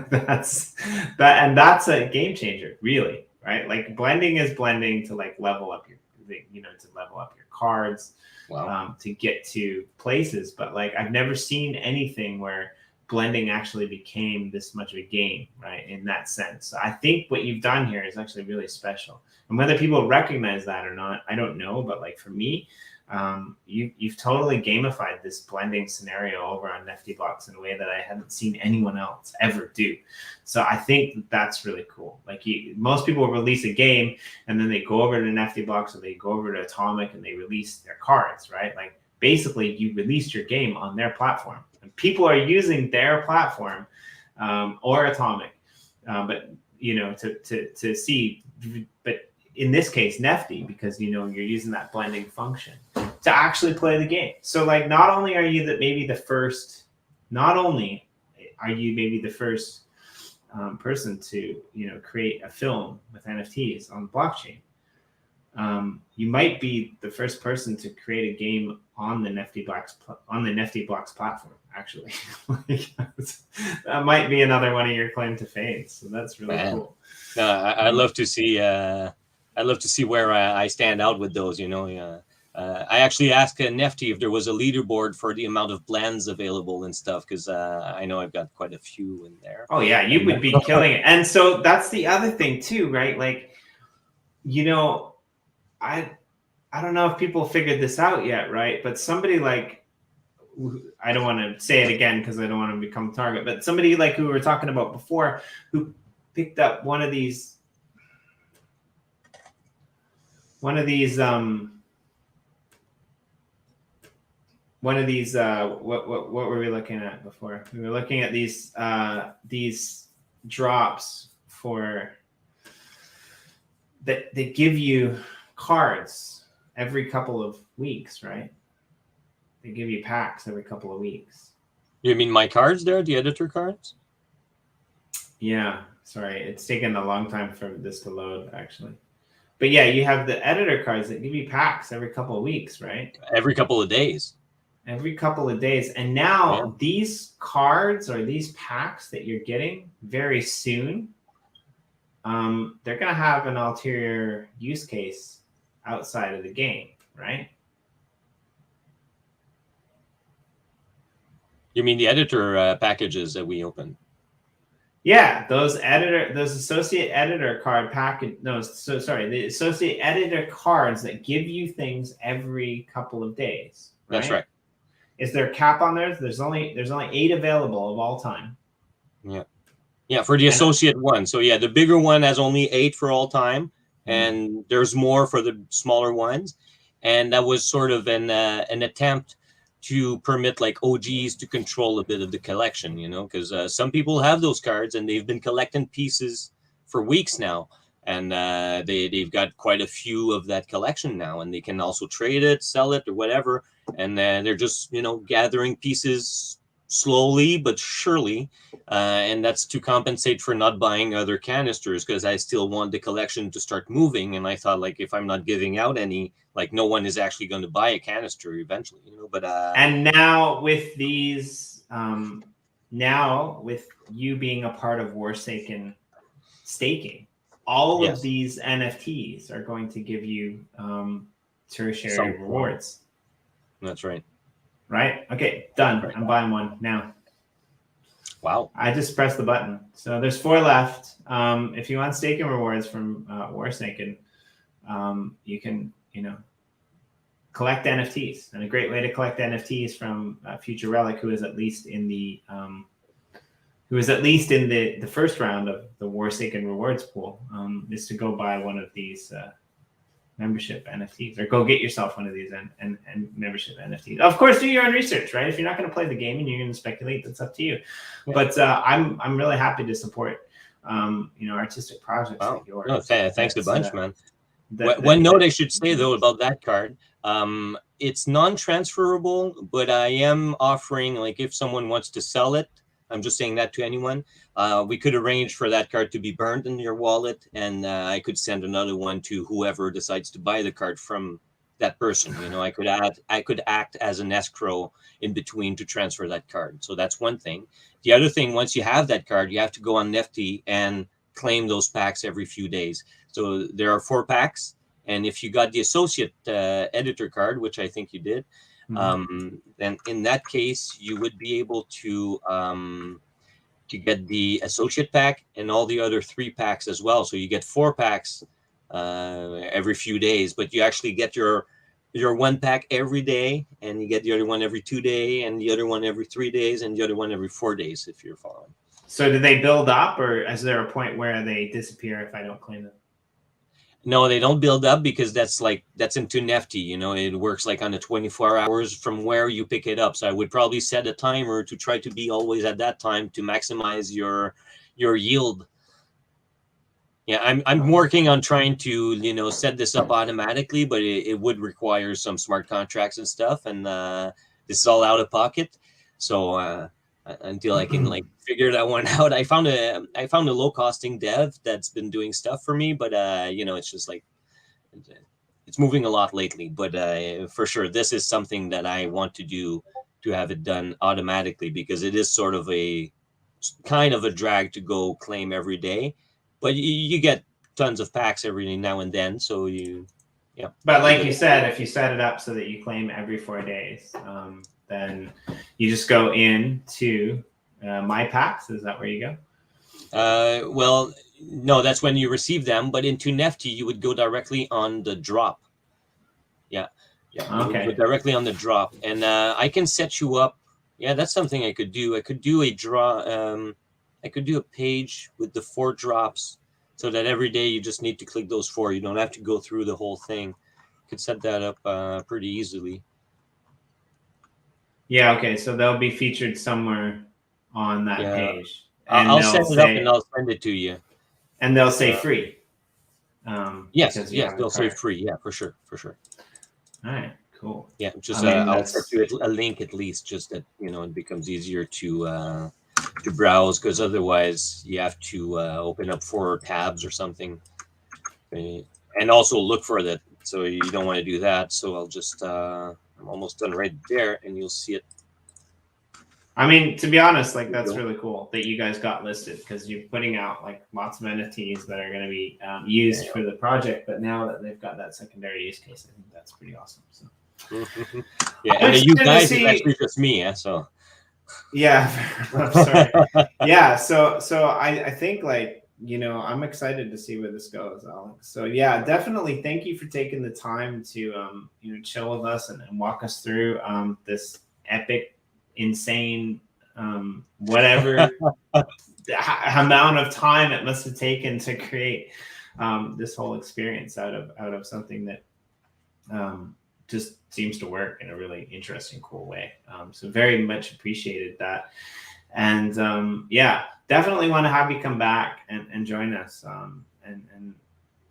that's a game changer, really. Right, like blending is blending to like level up your, to level up your cards, to get to places. But like I've never seen anything where blending actually became this much of a game, right? In that sense, I think what you've done here is actually really special. And whether people recognize that or not, I don't know. But like for me, you've totally gamified this blending scenario over on NFT blocks in a way that I haven't seen anyone else ever do. So I think that's really cool. Like most people release a game and then they go over to NFT blocks, or they go over to Atomic and they release their cards, right? Like basically you released your game on their platform, and people are using their platform, or Atomic, but to see, but in this case NFT, because you're using that blending function to actually play the game. So like, not only are you maybe the first person to create a film with NFTs on the blockchain, you might be the first person to create a game on the NFT Blocks platform. Actually, that might be another one of your claim to fame. So that's really cool. I'd love to see. I'd love to see where I stand out with those. I actually asked Nefty if there was a leaderboard for the amount of blends available and stuff, because I know I've got quite a few in there. Oh yeah, you would be killing it. And so that's the other thing too, right? Like, I don't know if people figured this out yet, right? But somebody like, I don't want to say it again because I don't want to become a target, but somebody like who we were talking about before, who picked up one of these what were we looking at before? We were looking at these drops for that they give you cards every couple of weeks, right? They give you packs every couple of weeks. You mean my cards there, the editor cards? Yeah, sorry, it's taken a long time for this to load, actually. But yeah, you have the editor cards that give you packs every couple of weeks, right? Every couple of days. Every couple of days. And now these cards or these packs that you're getting very soon, they're going to have an ulterior use case outside of the game, right? You mean the editor packages that we opened? Yeah, those associate editor card package. No, so sorry, the associate editor cards that give you things every couple of days. Right? That's right. Is there a cap on theirs? There's only 8 available of all time. Yeah, for the associate one. So yeah, the bigger one has only 8 for all time, and there's more for the smaller ones. And that was sort of an attempt to permit like OGs to control a bit of the collection, because some people have those cards and they've been collecting pieces for weeks now, and they've got quite a few of that collection now, and they can also trade it, sell it, or whatever, and they're just gathering pieces slowly but surely, and that's to compensate for not buying other canisters, because I still want the collection to start moving, and I thought, like, if I'm not giving out any, like, no one is actually going to buy a canister eventually, but and now with these now with you being a part of Warsaken staking, all of these NFTs are going to give you tertiary rewards. That's right. Right? Okay, done. Right. I'm buying one now. Wow. I just pressed the button. So there's 4 left. If you want staking rewards from Warsaken, you can, collect NFTs. And a great way to collect NFTs from future Relic, who is at least in the first round of the Warsaken rewards pool, is to go buy one of these membership NFTs, or go get yourself one of these and membership NFTs. Of course, do your own research, right? If you're not going to play the game and you're going to speculate, that's up to you. Yeah. But I'm really happy to support artistic projects like yours. No, thanks a bunch, man. One note I should say though about that card, it's non-transferable, but I am offering, like, if someone wants to sell it, I'm just saying that to anyone. We could arrange for that card to be burned in your wallet, and I could send another one to whoever decides to buy the card from that person. I could act as an escrow in between to transfer that card. So that's one thing. The other thing, once you have that card, you have to go on Nefty and claim those packs every few days. So there are 4 packs, and if you got the associate editor card, which I think you did, then in that case you would be able to get the associate pack and all the other 3 packs as well. So you get 4 packs every few days, but you actually get your 1 pack every day, and you get the other one every 2 days, and the other one every 3 days, and the other one every 4 days, if you're following. So do they build up, or is there a point where they disappear if I don't claim them? No, they don't build up because that's into NFT. You know, it works like on the 24 hours from where you pick it up. So I would probably set a timer to try to be always at that time to maximize your yield. Yeah, I'm working on trying to, you know, set this up automatically, but it would require some smart contracts and stuff, and this is all out of pocket. So until I can like figure that one out, I found a low costing dev that's been doing stuff for me, but you know, it's just like it's moving a lot lately. But for sure, this is something that I want to do, to have it done automatically, because it is sort of a kind of a drag to go claim every day. But you get tons of packs every now and then, so yeah. But like you said, if you set it up so that you claim every 4 days, then you just go into My Packs. Is that where you go? Well, no, that's when you receive them. But into NFT, you would go directly on the drop. Yeah. Okay. Go directly on the drop, and I can set you up. Yeah, that's something I could do. I could do a draw. I could do a page with the 4 drops, so that every day you just need to click those 4. You don't have to go through the whole thing. Could set that up pretty easily. Yeah. Okay. So they'll be featured somewhere on that page. And I'll set it up and I'll send it to you. And they'll say free. Yes, they'll say free. Yeah, for sure. All right. Cool. Yeah, just I'll set you a link at least, just that, you know, it becomes easier to browse, because otherwise you have to open up 4 tabs or something, and also look for that. So you don't want to do that. So I'll just I'm almost done right there, and you'll see it. I mean, to be honest, like that's really cool that you guys got listed, because you're putting out like lots of NFTs that are going to be used for the project. But now that they've got that secondary use case, I think that's pretty awesome. So. Yeah, and the you guys is actually just me, yeah. So. Yeah, I'm sorry. Yeah, so I think, like, you know, I'm excited to see where this goes, Alex. So yeah, definitely thank you for taking the time to you know, chill with us and walk us through this epic, insane, whatever amount of time it must have taken to create this whole experience out of something that just seems to work in a really interesting, cool way. So very much appreciated that. And yeah, definitely want to have you come back and join us. And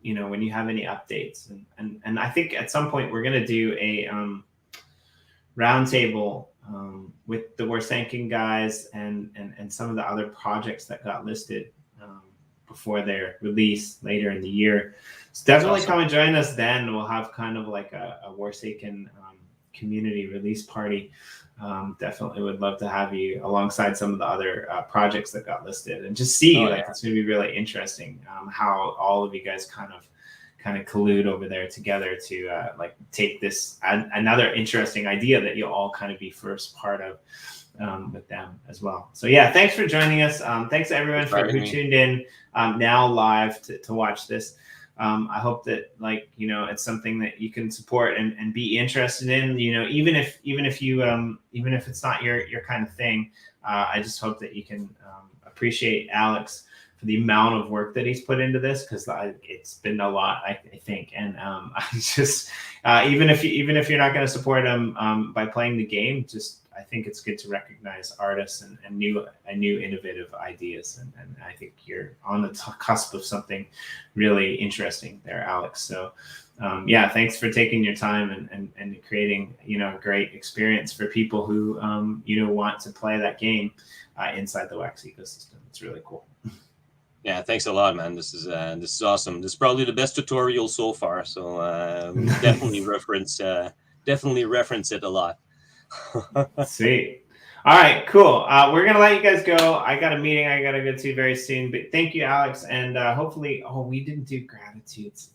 you know, when you have any updates, and I think at some point we're going to do a roundtable with the Warsanking guys and some of the other projects that got listed before their release later in the year. So definitely come and join us then. We'll have kind of like a Warsanking community release party. Definitely would love to have you alongside some of the other projects that got listed, and just see it's going to be really interesting how all of you guys kind of collude over there together to like take this another interesting idea that you'll all kind of be first part of with them as well. So yeah, thanks for joining us. Thanks to everyone who tuned in now live to watch this. I hope that, like, you know, it's something that you can support and be interested in, you know, even if it's not your kind of thing. I just hope that you can appreciate Alex for the amount of work that he's put into this, because it's been a lot, I think. And I just even if you're not going to support him by playing the game, just I think it's good to recognize artists and new innovative ideas, and I think you're on the cusp of something really interesting there, Alex. So yeah, thanks for taking your time and creating, you know, a great experience for people who you know, want to play that game inside the Wax ecosystem. It's really cool. Yeah, thanks a lot, man. This is awesome. This is probably the best tutorial so far. So definitely reference it a lot. Sweet. All right, cool. We're gonna let you guys go. I got a meeting I gotta go to very soon. But thank you, Alex, and hopefully. Oh, we didn't do gratitudes.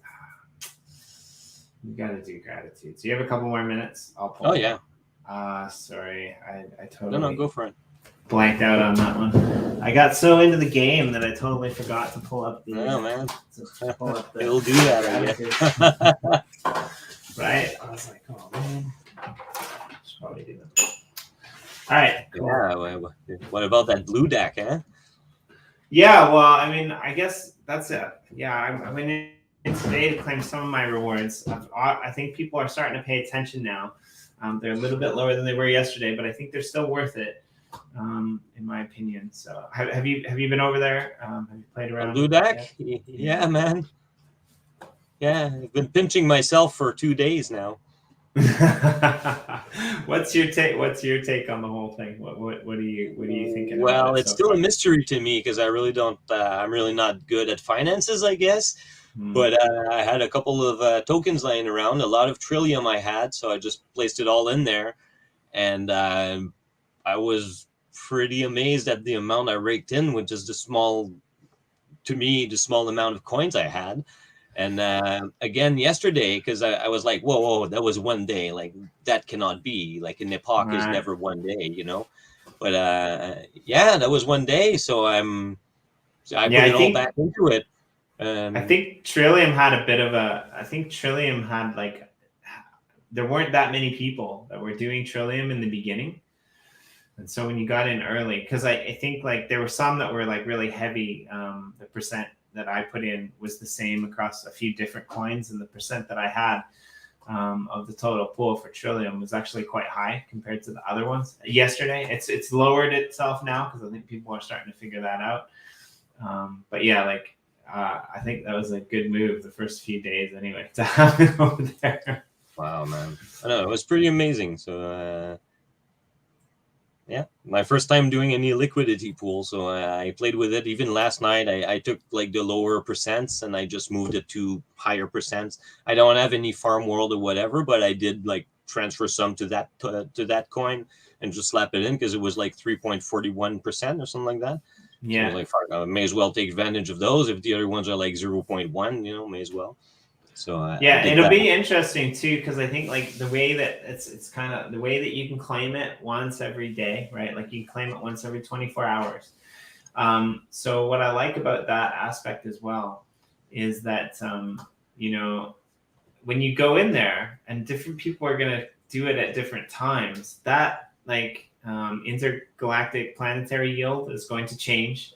We gotta do gratitudes. Do you have a couple more minutes? I'll pull. Oh yeah. Sorry, I totally. No, go for it. Blanked out on that one. I got so into the game that I totally forgot to pull up the. Oh man. Pull up the It'll do that, I guess. Right. I was like, oh man. Should probably do that. All right. Cool. Yeah. What about that blue deck, eh? Yeah. Well, I mean, I guess that's it. Yeah. I mean, today to claim some of my rewards. I think people are starting to pay attention now. They're a little bit lower than they were yesterday, but I think they're still worth it, in my opinion. So have you been over there? Have you played around? Ludak? Yeah, man. Yeah, I've been pinching myself for 2 days now. What's your take on the whole thing? What are you thinking? Well, about it it's so still far? a mystery to me because I really don't. I'm really not good at finances, I guess. Hmm. But I had a couple of tokens laying around, a lot of Trillium I had, so I just placed it all in there, and I was pretty amazed at the amount I raked in, which is the small amount of coins I had. And again yesterday, because I was like, whoa, that was 1 day. Like, that cannot be. Like, an epoch is Right. never 1 day, you know? But yeah, that was 1 day. So I put it all back into it. I think Trillium had a bit of a. I think Trillium had like, there weren't that many people that were doing Trillium in the beginning, and so when you got in early, because I think like there were some that were like really heavy. The percent that I put in was the same across a few different coins, and the percent that I had of the total pool for Trillium was actually quite high compared to the other ones. Yesterday, it's lowered itself now because I think people are starting to figure that out. But yeah, like. I think that was a good move the first few days anyway to have it over there. Wow, man. I know, it was pretty amazing. So yeah, my first time doing any liquidity pool. So I played with it. Even last night, I took like the lower percents and I just moved it to higher percents. I don't have any farm world or whatever, but I did like transfer some to that coin and just slap it in because it was like 3.41% or something like that. Yeah. So like, I may as well take advantage of those. If the other ones are like 0.1, you know, may as well. So yeah, it'll be interesting too, because I think like the way that it's kind of the way that you can claim it once every day, right? Like you can claim it once every 24 hours. So what I like about that aspect as well is that you know, when you go in there and different people are gonna do it at different times, that like intergalactic planetary yield is going to change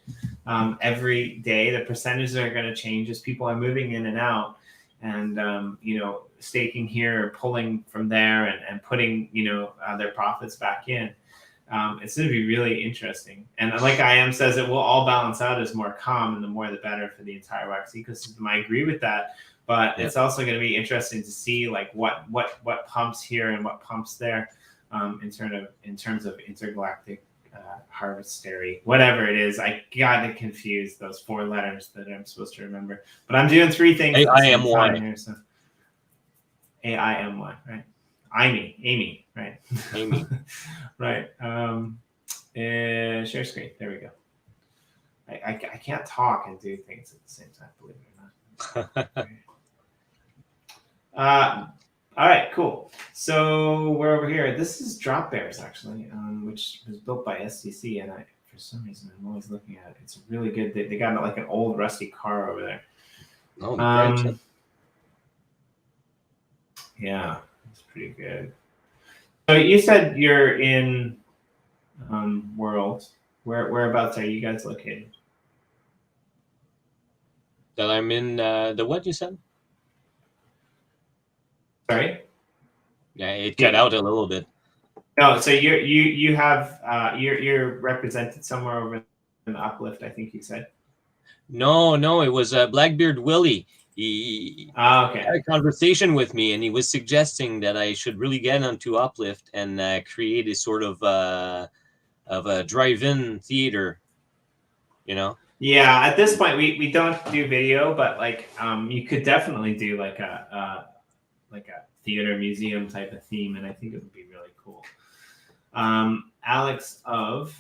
every day. The percentages are going to change as people are moving in and out, and you know, staking here, pulling from there, and putting, you know, their profits back in. It's going to be really interesting. And like IM says, it will all balance out as more calm, and the more the better for the entire wax ecosystem. I agree with that. But it's also going to be interesting to see like what pumps here and what pumps there. In terms of intergalactic harvestery, whatever it is, I got to confuse those 4 letters that I'm supposed to remember. But I'm doing 3 things. AIMY here, so AIMY, right? Amy, right? Amy. Right. Share screen. There we go. I can't talk and do things at the same time, believe it or not. All right, cool. So we're over here. This is Drop Bears, actually, which was built by STC, and for some reason, I'm always looking at it. It's really good. They got like an old rusty car over there. Oh, yeah, it's pretty good. So you said you're in World. Whereabouts are you guys located? That I'm in the what you said? Sorry? Yeah, it cut out a little bit. No, so you have you're represented somewhere over in the Uplift, I think you said. No, it was Blackbeard Willie. He okay. had a conversation with me, and he was suggesting that I should really get onto Uplift and create a sort of a drive-in theater. You know? Yeah, at this point we don't do video, but like you could definitely do like a theater museum type of theme, and I think it would be really cool. Alex of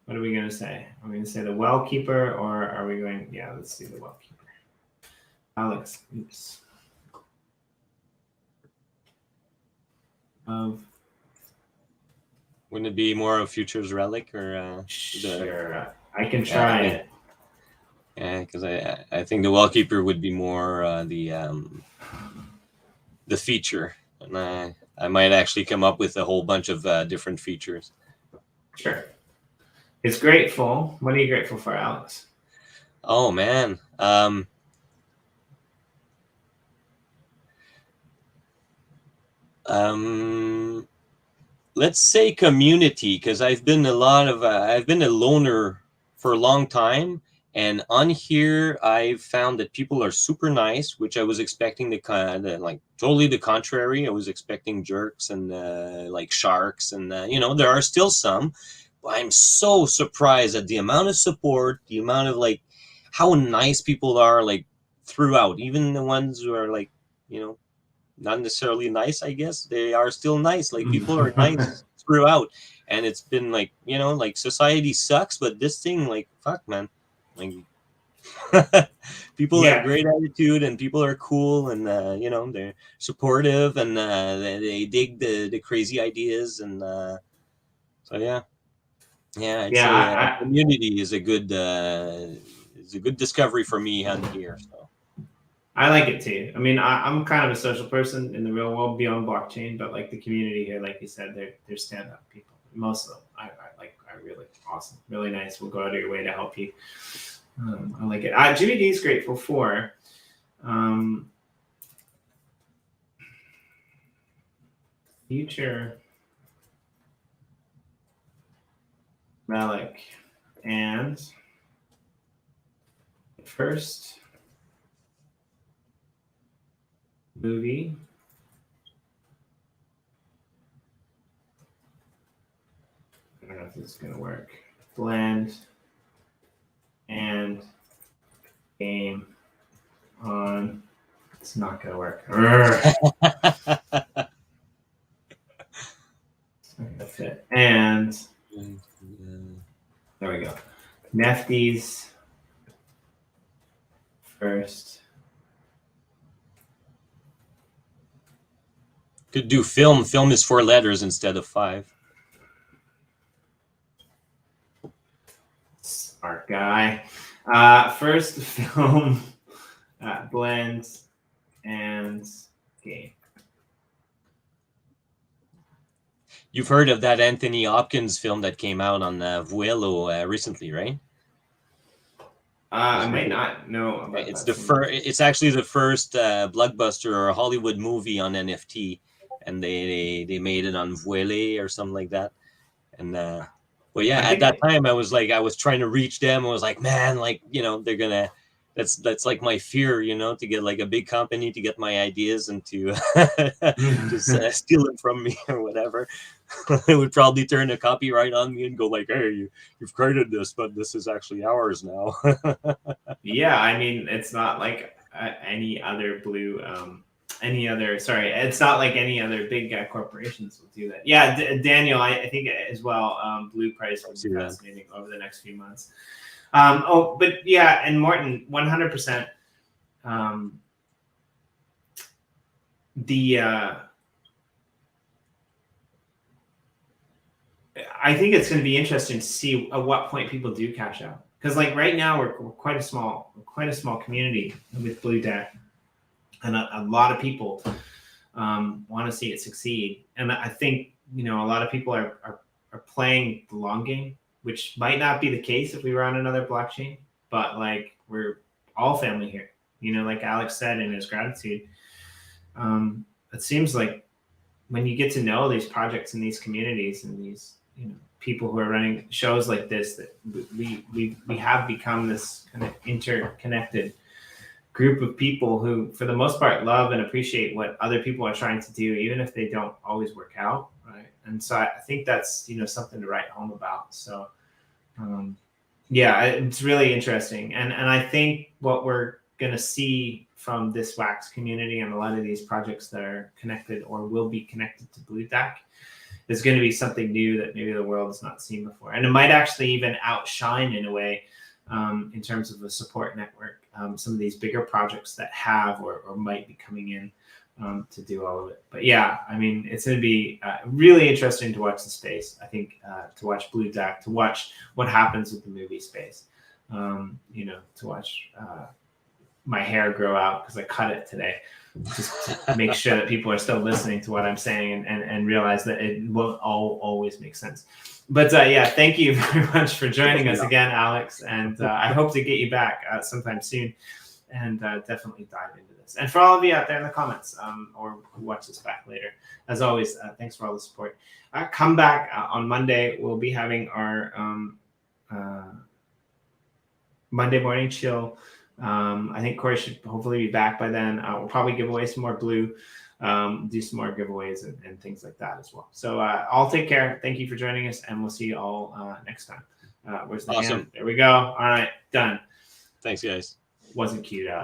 what are we going to say? Are we going to say the Wellkeeper, or are we going? Yeah, let's do the Wellkeeper. Alex, oops. Of. Wouldn't it be more of Futures Relic or? Sure, I can try it. Yeah, because I think the Wellkeeper would be more the feature, and I might actually come up with a whole bunch of different features. Sure. It's grateful. What are you grateful for, Alex? Oh man. Let's say community, because I've been a loner for a long time, and on here I've found that people are super nice, which I was expecting the kind of like totally the contrary. I was expecting jerks and like sharks, and there are still some, but I'm so surprised at the amount of support, the amount of like how nice people are, like throughout, even the ones who are like you know not necessarily nice, I guess they are still nice. Like people are nice throughout, and it's been like like society sucks, but this thing, like fuck, man, like people have Yeah, great attitude, and people are cool, and they're supportive, and they dig the crazy ideas, and so yeah, I'd yeah. say community is a good discovery for me on here. So I like it too. I mean, I'm kind of a social person in the real world beyond blockchain, but like the community here, like you said, they're stand up people. Most of them, I really awesome, really nice. We'll go out of your way to help you. I like it. Jimmy D is grateful for future Relic and first movie I don't know if this is gonna work. Blend and game on. It's not gonna work. It's not gonna fit. And there we go. NFT's first. could do film. Film is 4 letters instead of 5. Smart guy. First film, blend and game. You've heard of that Anthony Hopkins film that came out on Vuelo recently, right? I might not know about It's that. It's actually the first blockbuster or Hollywood movie on NFT, and they made it on Vuelo or something like that. And well, yeah, at that time I was trying to reach them. I was like, man, like they're gonna. That's like my fear, to get like a big company to get my ideas and to just steal them from me or whatever. It would probably turn a copyright on me and go like, hey, you've created this, but this is actually ours now. Yeah, I mean, it's not like any other it's not like any other big corporations will do that. Yeah, Daniel, I think as well, Blue price will be fascinating over the next few months. But yeah, and Morton, 100%. I think it's going to be interesting to see at what point people do cash out, because like right now we're quite a small community with Blue Deck, and a lot of people want to see it succeed. And I think a lot of people are playing the long game, which might not be the case if we were on another blockchain, but like we're all family here. Like Alex said in his gratitude, it seems like when you get to know these projects and these communities and these people who are running shows like this, that we have become this kind of interconnected group of people who, for the most part, love and appreciate what other people are trying to do, even if they don't always work out, right? And so I think that's something to write home about. So yeah, it's really interesting, and I think what we're gonna see from this Wax community and a lot of these projects that are connected or will be connected to Blue Deck is going to be something new that maybe the world has not seen before. And it might actually even outshine in a way in terms of a support network, some of these bigger projects that have or might be coming in to do all of it. But yeah, I mean, it's going to be really interesting to watch the space. I think to watch Blue Deck, to watch what happens with the movie space, to watch my hair grow out because I cut it today, just to make sure that people are still listening to what I'm saying and realize that it won't always make sense. But yeah, thank you very much for joining us again, Alex. And I hope to get you back sometime soon and definitely dive into this. And for all of you out there in the comments or who watch this back later, as always, thanks for all the support. Come back on Monday. We'll be having our Monday morning chill. I think Corey should hopefully be back by then. We'll probably give away some more blue, do some more giveaways and things like that as well. So all take care. Thank you for joining us, and we'll see you all next time. Where's the hand? There we go. All right, done. Thanks, guys. Wasn't queued up.